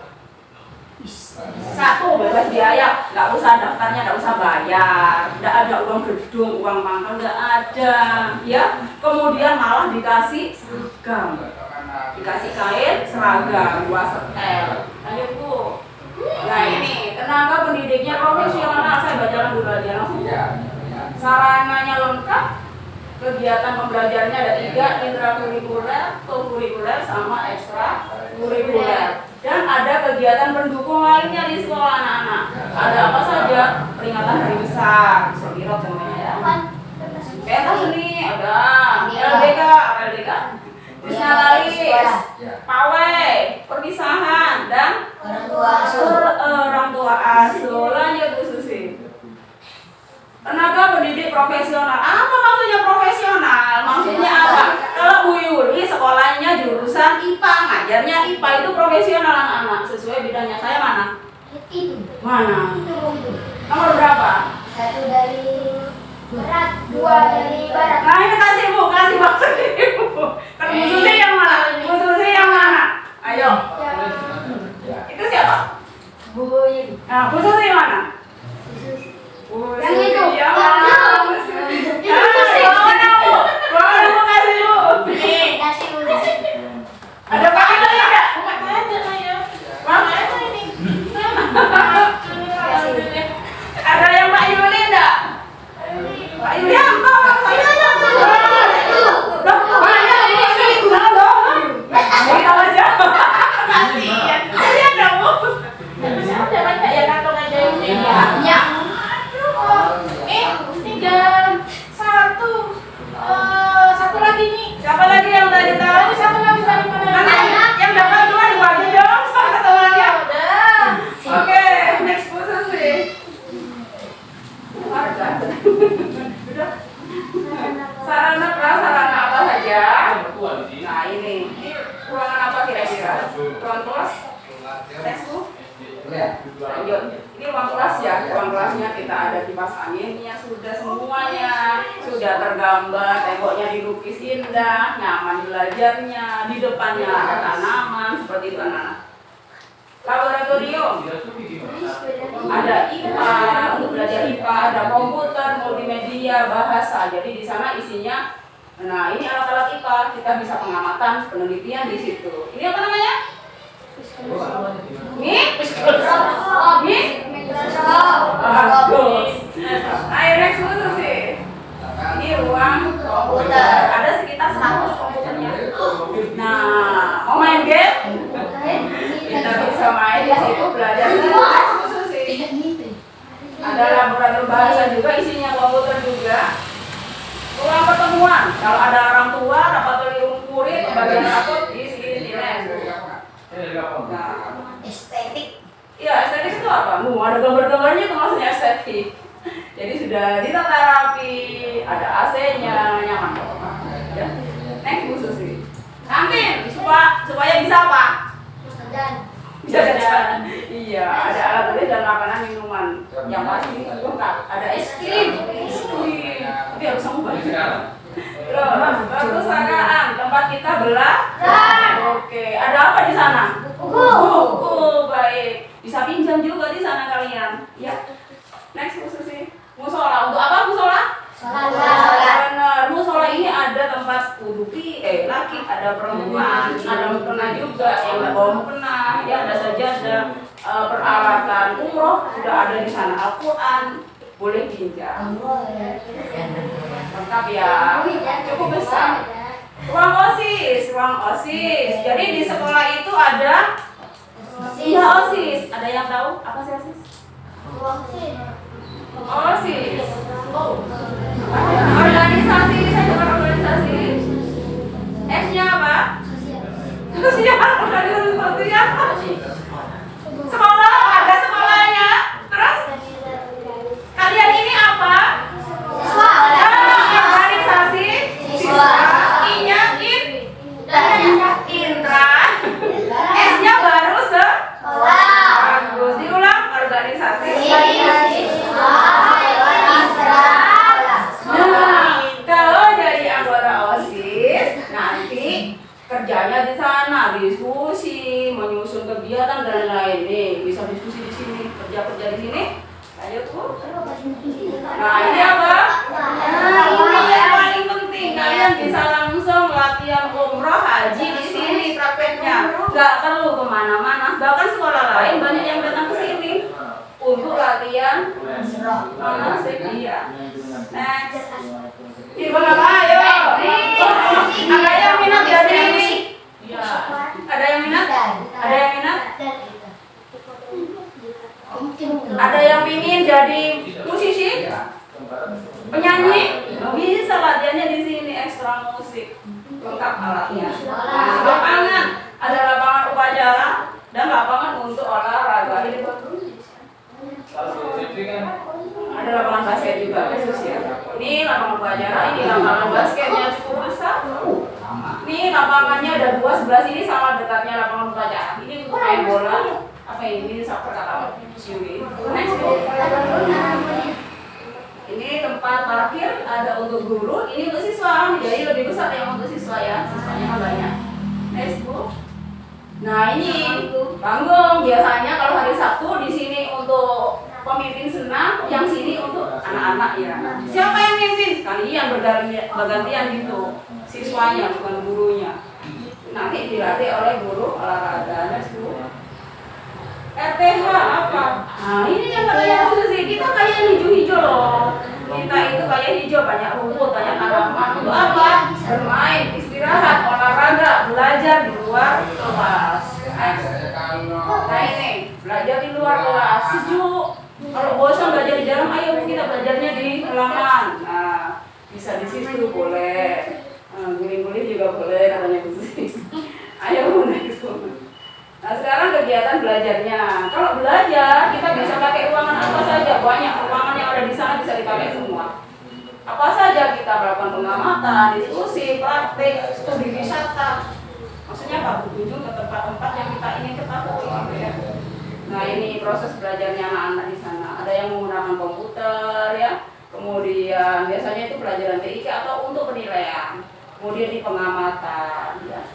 Speaker 1: Satu, bebas biaya, nggak usah daftarnya, nggak usah bayar, nggak ada uang gedung, uang pangkal, nggak ada, ya. Kemudian malah dikasih seragam, dikasih kain seragam, 2 setel. Lanjut Bu. Nah, ini tenaga pendidiknya profesional. Saya bacakan dulu aja langsung. Sarananya lengkap. Kegiatan pembelajarannya ada 3, intrakurikuler, kurikuler, sama ekstra kurikuler. Dan ada kegiatan pendukung lainnya di sekolah anak-anak. Ada apa saja? Peringatan hari besar, Sembirot namanya ya. Pentas seni ada, LDK, Krisnatalis, pawai, perpisahan, dan orang tua asuh. Lanjut Bu Susi. Tenaga pendidik profesional. Apa maksudnya profesional? Maksudnya apa? Kalau Bu Yuli
Speaker 8: Doi sekolahnya jurusan IPA, ngajarnya IPA, itu profesional anak-anak sesuai bidangnya. Saya mana?
Speaker 3: Itu.
Speaker 8: Mana? Nomor berapa?
Speaker 3: 1 dari barat, 2 dari barat.
Speaker 8: Nah ini kasih Bu, kasih waktu Ibu. Kan Bu Susi yang mana? Bu Susi yang mana? Ayo. Itu siapa?
Speaker 3: Bu Yuli.
Speaker 8: Nah, Bu Susi yang mana? Bu
Speaker 3: Yang
Speaker 8: Susi
Speaker 3: itu.
Speaker 8: yang mana? Bu Susi. Mana Bu? Mana Bu kasih Bu? Nih.
Speaker 3: Kasih Bu.
Speaker 8: Ada Pak Yuli enggak? Ada yang Pak Yuli enggak? Pak Yuli apa? Saya tahu aja. Kasihan. Kasihan dong Bu.
Speaker 1: Ada banyak ya kantong aja ini.
Speaker 3: Ya.
Speaker 1: Satu lagi nih.
Speaker 8: Siapa lagi yang tadi tahu?
Speaker 1: Satu lagi dari mana?
Speaker 8: Nanti yang dapat 2 dibagi dong sama ketemuannya.
Speaker 1: Udah.
Speaker 8: Oke, next Bu Susi. Sarana prasarana apa saja? Nah ini ruangan apa kira-kira? Ruang kelas? Next Bu. Lanjut. Ini ruang kelas ya. Ruang kelasnya kita ada kipas anginnya sudah semuanya, sudah tergambar, temboknya dilukis indah, nyaman belajarnya, di depannya ada tanaman seperti itu anak-anak. Laboratorium. Ada IPA, untuk belajar IPA, ada komputer, multimedia, bahasa. Jadi di sana isinya, nah ini alat-alat IPA, kita bisa pengamatan, penelitian di situ. Ini apa namanya? Bagus. Ayo next Bu Susi. Ini ruang komputer. Ada sekitar 100 komputernya. Nah, mau main game? Kita bisa main di situ, belajar terus Bu Susi. Ada laboratorium bahasa juga, isinya komputer juga. Ruang pertemuan. Kalau ada orang tua, laboratorium murid, pembagian rapot di sini. Nah,
Speaker 3: Estetik.
Speaker 8: iya, estetik itu apa? Ada gambar-gambarnya itu maksudnya estetik. Jadi sudah ditata rapi, ada AC-nya, nyaman kok. Ya. Next Bu Susi. Kantin supaya bisa apa? Bisa jajan. Iya, ada alat tulis dan makanan minuman yang pasti lengkap. Ada es krim. Tapi harus sama banyak. Terus perpustakaan tempat kita belajar. Oke, ada apa di sana? Buku. Baik. Bisa pinjam juga di sana kalian. Ya. Next Bu Susi. Musola. Untuk apa musola? Benar. Musola ini ada tempat wudhu laki, ada perempuan, ada mukena juga, yang nggak bawa mukena, ya ada sajadah, peralatan umroh sudah ada di sana. Al-Quran boleh pinjam. Lengkap ya. Cukup besar. Ruang OSIS. Jadi di sekolah itu ada OSIS. Ada yang tahu apa sih OSIS? OSIS. Organisasi, saya dengar organisasi. S-nya apa? Sosial, organisasi sosial. Sekolah, ada sekolahnya. Terus? Kalian ini apa? Organisasi siswa. I-nya intra. S-nya baru bagus. Diulang, organisasi. Kalau jadi anggota OSIS, nanti kerjanya di sana, diskusi, menyusun kegiatan dan lain. Nih, bisa diskusi di sini, kerja di sini. Ayo Bu. Nah, ini apa? Ini yang paling penting. Kalian bisa langsung latihan umroh haji di sini prakteknya. Gak perlu kemana-mana. Bahkan sekolah lain banyak yang datang ke sini untuk latihan manasik. Iya. Next. Ibu apa? Ayo. Ada yang minat jadi ini? Ada yang minat? Ada yang minat? Ada yang ingin jadi musisi? Penyanyi? Bisa latihannya di sini, ekstra musik. Lengkap alatnya. Nah, lapangan. Ada lapangan upacara dan lapangan untuk olahraga. Ada lapangan basket juga khusus ya. Ini lapangan upacara, ini lapangan basketnya cukup besar. Ini lapangannya ada 2, sebelah sini sama dekatnya lapangan pelajaran. Ini untuk main bola. Apa ini? Soccer kata Yuri. Next. Ini tempat parkir ada untuk guru, ini untuk siswa. Jadi lebih besar yang untuk siswa ya. Siswanya kan banyak. Next, Bu. Nah, ini panggung. Biasanya kalau hari Sabtu di sini untuk pemimpin senam, yang sini untuk anak-anak ya. Siapa yang mimpin? Kalian bergantian gitu. Siswanya bukan gurunya. Nanti dilatih oleh guru olahraga. Next, Bu. RTH apa? Nah, ini yang katanya khusus sih. Kita kayak hijau-hijau loh. Kita itu kayak hijau, banyak rumput, banyak tanaman. Untuk apa? Bermain, istirahat, olahraga, belajar di luar kelas. Nah ini, belajar di luar kelas. Sejuk. Kalau bosan belajar di dalam, ayo kita belajarnya di halaman. Nah, bisa di situ boleh. Guling-guling juga boleh katanya khusus. Ayo next. Nah sekarang kegiatan belajarnya. Kalau belajar kita bisa pakai ruangan apa saja, banyak ruangan yang ada di sana bisa dipakai semua. Apa saja kita melakukan pengamatan, diskusi, praktik, studi wisata. Maksudnya Pak berkunjung ke tempat-tempat yang kita ingin ketahui. Ya. Nah ini proses belajarnya anak-anak di sana. Ada yang menggunakan komputer ya. Kemudian biasanya itu pelajaran TIK atau untuk penilaian. Kemudian di pengamatan ya.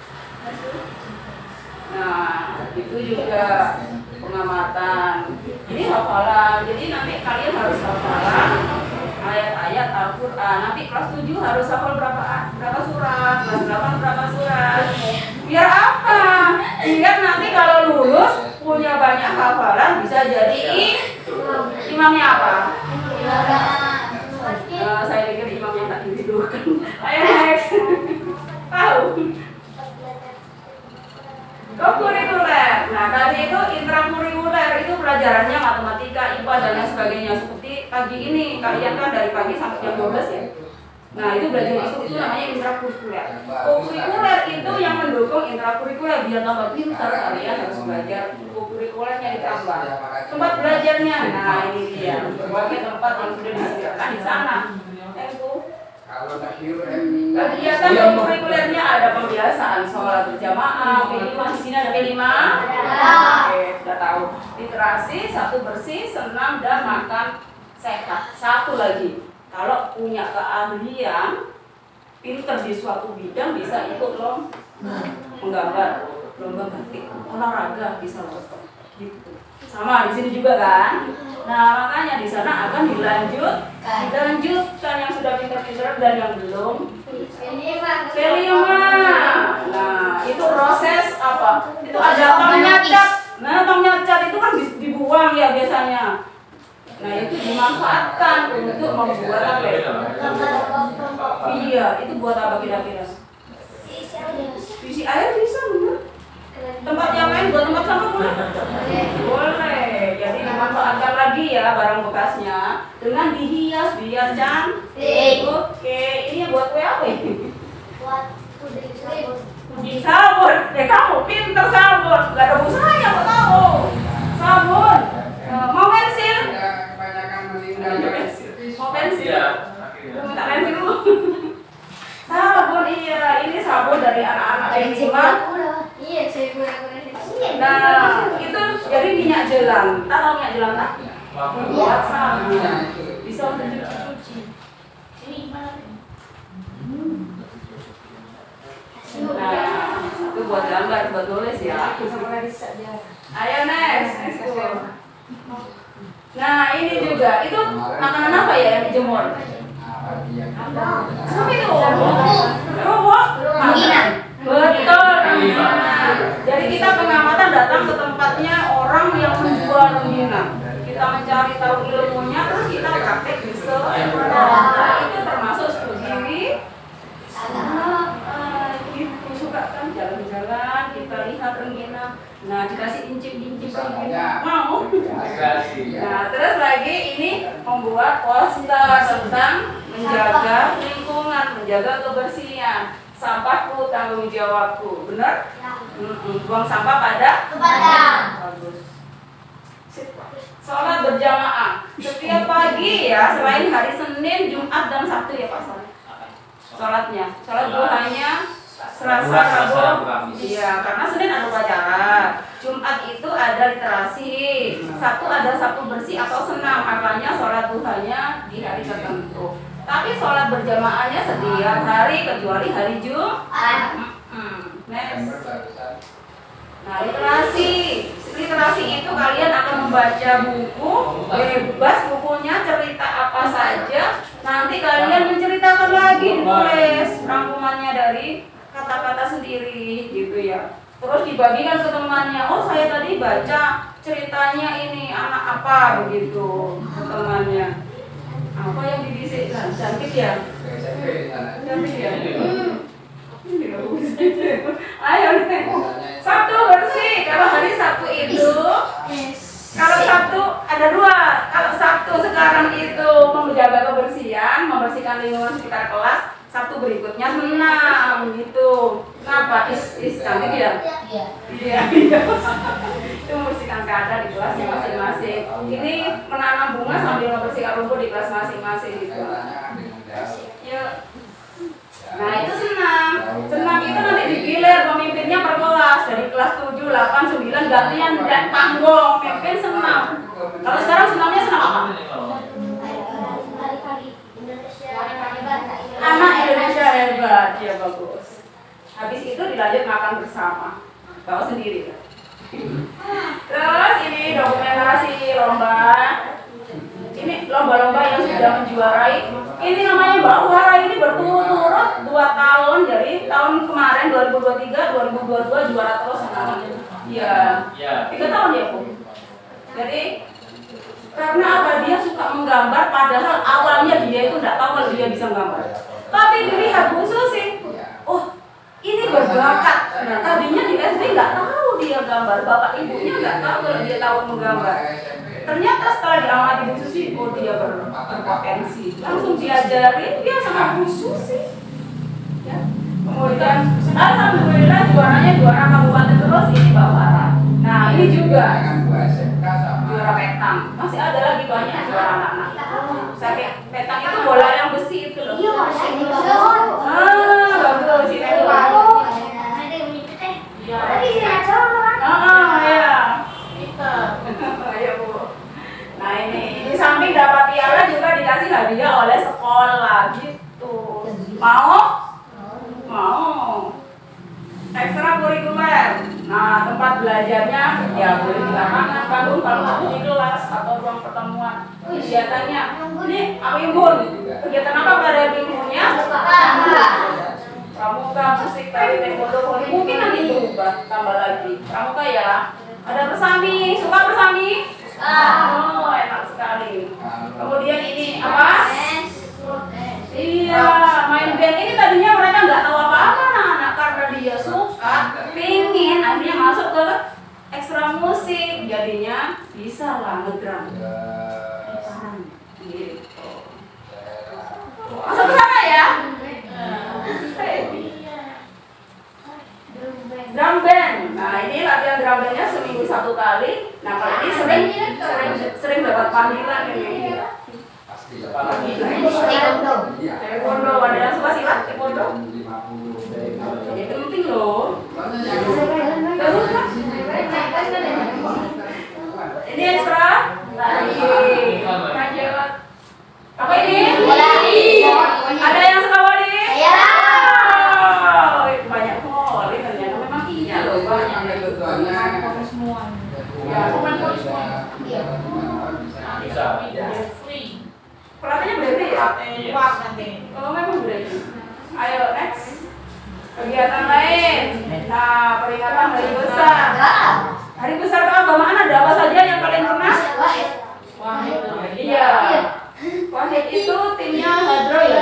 Speaker 8: Nah, itu juga pengamatan. Ini hafalan. Jadi nanti kalian harus hafalan ayat-ayat Al-Qur'an. Nanti kelas 7 harus hafal berapa surat, kelas 8 berapa surat. Biar apa? Biar nanti kalau lulus punya banyak hafalan bisa jadi imamnya apa? Saya pikir imamnya tak dihidukan. Ayo next. Tahu? Kurikuler. Nah, tadi itu intrakurikuler itu pelajarannya matematika, IPA dan lain sebagainya. Seperti pagi ini kalian kan dari pagi sampai jam 12 ya. Nah, itu belajar itu namanya intrakurikuler. Kurikuler itu yang mendukung intrakurikuler biar tambah pintar kalian harus belajar kurikulernya ditambah. Tempat belajarnya. Nah, ini dia. Berbagai tempat yang sudah disediakan di sana. Kegiatan kurikulernya ada pembiasaan sholat berjamaah, P5 di sini ada P5. Oke, sudah tahu. Literasi, satu bersih, senam dan makan sehat. Satu lagi, kalau punya keahlian, pinter di suatu bidang bisa ikut menggambar, lomba batik, olahraga bisa lomba gitu. Sama di sini juga kan. Nah makanya di sana akan dilanjutkan yang sudah pintar-pintar dan yang belum. Kelima. Nah itu proses apa? Itu ada tongnya cat. Nah tongnya cat itu kan dibuang ya biasanya. Nah itu dimanfaatkan untuk membuat apa ya? Iya itu buat apa kira-kira? Isi air bisa bener. Tempat yang lain buat tempat sampah boleh? Boleh. Jadi dimanfaatkan lagi ya barang bekasnya dengan dihias biar cantik. Oke, ini buat kue apa ini?
Speaker 3: Buat puding
Speaker 8: sabun. Kamu pinter sabun. Gak ada usahanya kok tahu. Sabun. Mau pensil? Mau pensil? Minta pensil dulu. Sabun iya, ini sabun dari anak-anak yang cuma.
Speaker 3: Iya, saya
Speaker 8: Nah, itu jadi minyak jelang. Tahu minyak jelang tak? Buat sabun. Bisa untuk cuci-cuci. Ini mana? Nah, itu buat gambar, buat tulis ya. Ayo next. Nah, ini juga. Itu makanan apa ya yang dijemur? Apa itu? Rumput. Betul. Jadi kita pengamatan datang ke tempatnya orang yang menjual rengginang. Kita mencari tahu ilmunya, terus kita praktek di sekolah. Itu termasuk studi. Gitu suka kan jalan-jalan, kita lihat rengginang. Nah dikasih incip-incip rengginang. Mau? Nah terus lagi ini membuat poster tentang menjaga lingkungan, menjaga kebersihan. Sampahku tanggung jawabku, benar? Buang sampah pada
Speaker 3: tempatnya.
Speaker 8: Bagus. Sholat berjamaah setiap pagi ya, selain hari Senin, Jumat dan Sabtu ya Pak sholatnya. Sholat duhanya Selasa, Rabu,
Speaker 4: Kamis.
Speaker 8: iya, karena Senin ada upacara. Jumat itu ada literasi. Sabtu ada Sabtu bersih atau senam, makanya sholat duhanya di hari tertentu. Tapi sholat berjamaahnya setiap hari kecuali hari Jumat. Next. Nah, literasi itu kalian akan membaca buku, bebas bukunya, cerita apa saja. Nanti kalian menceritakan lagi, ditulis rangkumannya dari kata-kata sendiri gitu ya. Terus dibagikan ke temannya. Oh, saya tadi baca ceritanya ini anak apa begitu ke temannya. Apa yang dibisikkan? Cantik ya? Cantik ya? Ayo deh. Sabtu bersih. Kalau hari Sabtu itu, kalau Sabtu ada dua. Kalau Sabtu sekarang itu menjaga kebersihan, membersihkan lingkungan sekitar kelas. Sabtu berikutnya senam gitu. Kenapa? Cantik ya? Iya. Itu membersihkan keadaan di kelasnya masing-masing. Ini menanam bunga sambil membersihkan rumput di kelas masing-masing gitu. Yuk. Nah itu senam. Senam itu nanti digilir pemimpinnya per kelas. Dari kelas 7, 8, 9 gantian dan panggung mimpin senam. Kalau sekarang senamnya senam apa? Anak Indonesia hebat. Ya bagus. Habis itu dilanjut makan bersama. Tahu sendiri kan? Terus ini dokumentasi lomba. Ini lomba-lomba yang sudah menjuarai. Ini namanya Mbak Wara, ini berturut-turut 2 tahun. Jadi tahun kemarin 2023, 2022 juara terus namanya. Iya. 3 tahun ya, Bu. Jadi karena apa? Dia suka menggambar, padahal awalnya dia itu tidak tahu kalau dia bisa menggambar. Tapi dilihat Bu Susi, oh ini berbakat. Nah tadinya di SD nggak tahu dia gambar, bapak ibunya nggak tahu kalau dia tahu menggambar. Ternyata setelah diamati Bu Susi, oh dia berpotensi. Langsung diajari, dia sama Bu Susi. Ya. Kemudian alhamdulillah juaranya juara kabupaten terus ini Mbak Wara. Nah ini juga juara petang. Masih ada lagi banyak juara anak-anak. Saya petang itu bola yang besi itu loh.
Speaker 3: Iya, masih
Speaker 8: bagus itu. Ya Bu. Nah ini di samping dapat piala juga dikasih hadiah oleh sekolah gitu. Mau? Ekstrakurikuler. Nah tempat belajarnya ya boleh di lapangan, panggung kalau mau di kelas atau ruang pertemuan. Kegiatannya ini apa Imbun? Kegiatan apa pada minggunya? Pramuka, musik, tari, taekwondo, mungkin nanti berubah tambah lagi. Pramuka ya. Ada bersami, suka bersami? Oh enak sekali. Kemudian ini apa? Iya, main band ini tadinya mereka nggak tahu apa-apa anak-anak karena dia suka, pingin, akhirnya masuk ke ekstra musik, jadinya bisa lah ngedrum. Gitu. Masuk ke sana ya? Drum band. Nah ini latihan drum bandnya seminggu 1 kali. Nah kalau ini sering dapat panggilan ini. Taekwondo, ada yang suka silat taekwondo? Jadi penting loh. Ini ekstra. Apa ini? Ada yang suka volley? Banyak volley ternyata memang iya loh banyak. Ya, bukan volley semua. Bisa. Pelatihnya berarti ya? Kuat nanti. Oh memang berarti. Ayo next. Kegiatan lain. Nah peringatan hari besar. Hari besar keagamaan ada apa saja yang kalian pernah? Wahid. Iya. Wahid itu timnya hadro ya.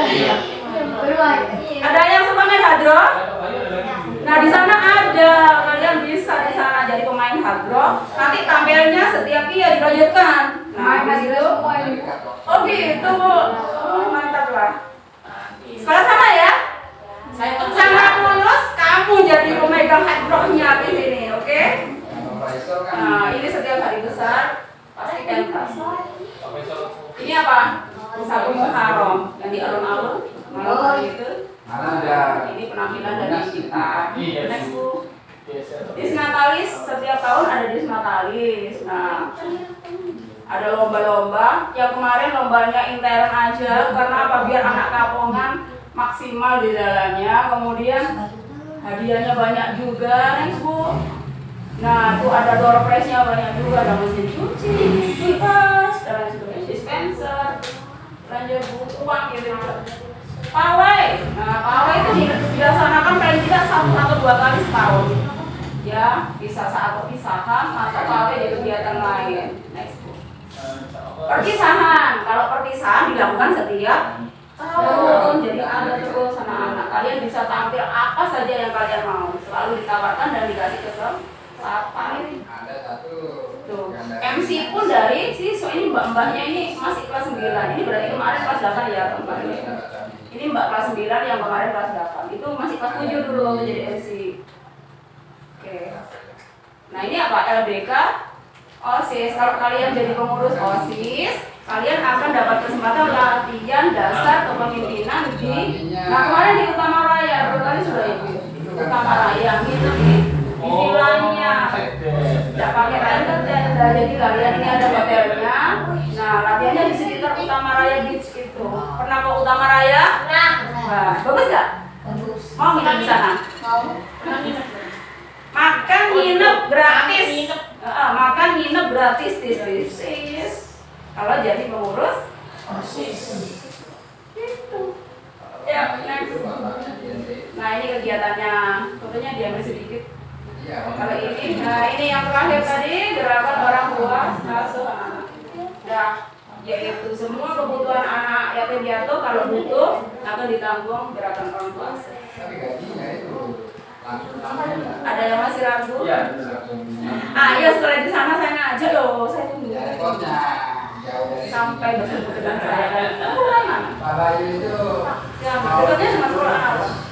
Speaker 8: Ada yang suka main hadro? Nah di sana ada. Kalian bisa di sana jadi pemain hadro. Nanti tampilnya setiap iya dilanjutkan. Nah di situ. Oh gitu, oh, mantap lah. Sekolah sama ya? Sampai lulus kamu jadi pemegang hadrohnya di sini, oke? Nah ini setiap hari besar pasti pentas. Ini apa? Sabun Muharram yang di alun-alun malam hari itu Ini penampilan dari kita. Next Bu. Disnatalis, setiap tahun ada Disnatalis. Nah, ada lomba-lomba. Yang kemarin lombanya intern aja, karena apa? Biar anak Kapongan maksimal di dalamnya. Kemudian hadiahnya banyak juga, next Bu. Nah, tuh ada door prize-nya banyak juga, ada mesin cuci, kipas, dan lain sebagainya, dispenser, belanja buku, uang gitu. Pawai, nah pawai itu dilaksanakan paling tidak 1 atau 2 kali setahun. Ya, bisa saat perpisahan atau pawai di kegiatan lain. Next Bu. Perpisahan, kalau perpisahan dilakukan setiap tahun, jadi ada terus anak-anak. Kalian bisa tampil apa saja yang kalian mau, selalu ditawarkan dan dikasih kesempatan. Tuh, MC pun dari siswa ini mbak-mbaknya ini masih kelas 9. Ini berarti kemarin kelas 8 ya mbaknya. Ini mbak kelas 9 yang kemarin kelas 8. Itu masih kelas 7 dulu waktu jadi MC. Oke. Nah, ini apa? LDK OSIS. Kalau kalian jadi pengurus OSIS, kalian akan dapat kesempatan latihan dasar kepemimpinan di. Nah, kemarin di Utama Raya, berapa kali sudah itu? Utama Raya gitu nih. Istilahnya tidak pakai render tenda, jadi kalian ini ada hotelnya. Nah, latihannya di sekitar Utama Raya Beach gitu. Pernah ke Utama Raya? Nah, bagus nggak?
Speaker 3: Bagus.
Speaker 8: Mau nginep di sana?
Speaker 3: Mau.
Speaker 8: Makan nginep gratis. Makan nginep gratis, tis. Kalau jadi pengurus OSIS. Gitu. Ya, next. Nah, ini kegiatannya. Fotonya diambil sedikit. Kalau ini, nah ini yang terakhir tadi, gerakan orang tua asuh anak. Nah, yaitu semua kebutuhan anak yatim piatu kalau butuh akan ditanggung gerakan orang tua asuh. Ada yang masih ragu? Ayo setelah di sana saya ngajak loh, saya tunggu. Sampai bertemu dengan saya. Ya, dekatnya cuma sekolah apa?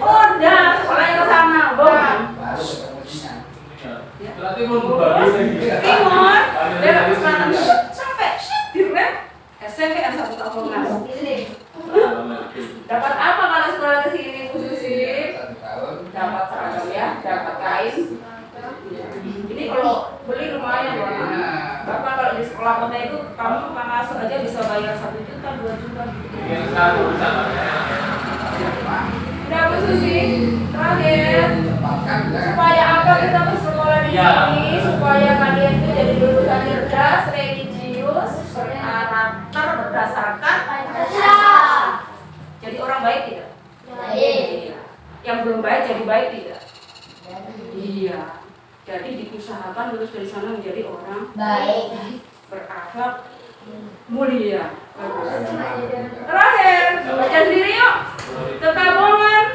Speaker 8: Udah, sekolahnya ke sana, Bang.
Speaker 2: Berarti mau bagus lagi.
Speaker 8: Timur, dari selatan sampai direm SMPN 1 Kapongan. Dapat apa kalau sekolah ke sini Bu Susi? Dapat seragam ya, dapat kain. Ini kalau beli lumayan loh. Bapak kalau di sekolah kota itu kamu masuk aja bisa bayar 1 juta, 2 juta gitu. Udah Bu Susi, terakhir supaya apa kita bersekolah di sini, supaya kalian itu jadi lulusan cerdas, religius, berkarakter berdasarkan Pancasila. Jadi orang baik tidak?
Speaker 3: Baik.
Speaker 8: Yang belum baik jadi baik tidak? Iya. Jadi diusahakan lulus dari sana menjadi orang
Speaker 3: Baik.
Speaker 8: berakhlak mulia. Terakhir, baca sendiri yuk. Ke Kapongan.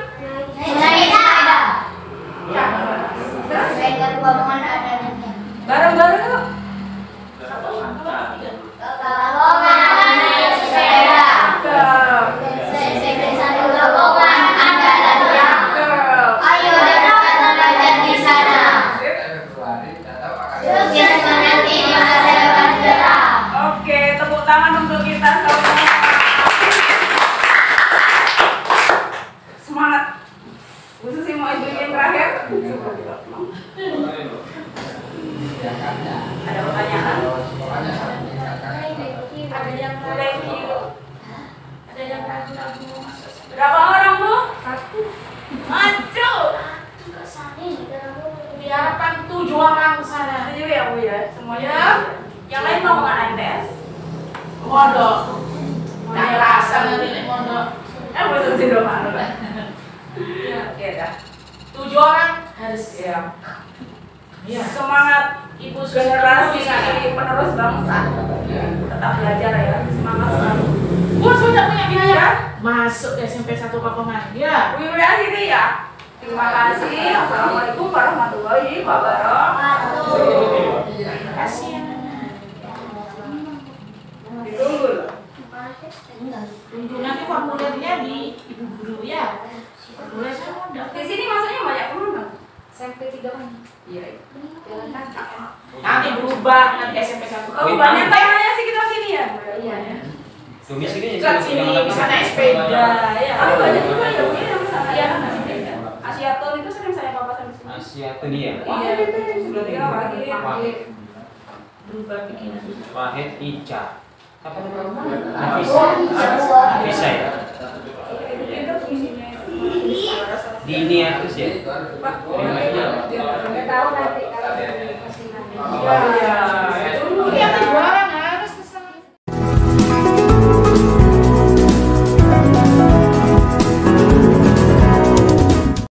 Speaker 8: Ya. Terus bareng-bareng yuk. Oke, tepuk tangan untuk kita semua. Semangat. Bu Susi mau ibu yang terakhir? Ada pertanyaan? Ada yang thank you. Ada yang ragu-ragu. Berapa orang Bu? 1. Maju.
Speaker 1: Diharapkan 7 orang ke sana.
Speaker 8: 7 ya Bu ya? Semuanya? Yang lain mau nggak tes?
Speaker 1: Mondok. Nggak rasa nanti nek mondok.
Speaker 8: Bu Susi dong malu. Oke dah.
Speaker 1: 7 orang harus
Speaker 8: Ya.
Speaker 1: Iya.
Speaker 8: Semangat
Speaker 1: Ibu
Speaker 8: generasi
Speaker 1: generasi
Speaker 8: penerus bangsa. Tetap belajar ya. Semangat selalu.
Speaker 1: Bu sudah punya biaya masuk SMP 1 Kapongan. Ya.
Speaker 8: Bu Yulia sini ya. Terima kasih. Assalamualaikum warahmatullahi wabarakatuh.
Speaker 1: Terima kasih.
Speaker 8: Ditunggu loh.
Speaker 1: Tunggu nanti formulirnya di Ibu Guru ya. Formulir saya mau daftar.
Speaker 8: Di sini masanya banyak kemana?
Speaker 3: SMP 3 kan?
Speaker 8: Iya.
Speaker 1: Nanti berubah nanti SMP 1
Speaker 8: Oh, banyak tanya sih kita sini ya.
Speaker 3: Iya.
Speaker 4: Domisilinya
Speaker 1: Dekat sini bisa naik sepeda.
Speaker 8: Ya, tapi banyak juga ya mungkin yang sana ya kan sepeda. Asiaton itu sering saya papasan di sini.
Speaker 4: Asia dia.
Speaker 8: Iya, sudah tiga pagi.
Speaker 1: Berubah bikinan.
Speaker 4: Wahid Ica. Apa nama?
Speaker 3: Nafisa.
Speaker 4: Nafisa ya.
Speaker 8: Itu fungsinya itu.
Speaker 4: Diniatus ya.
Speaker 8: Pak,
Speaker 3: Nggak tahu nanti kalau dikasih nanti.
Speaker 8: ya.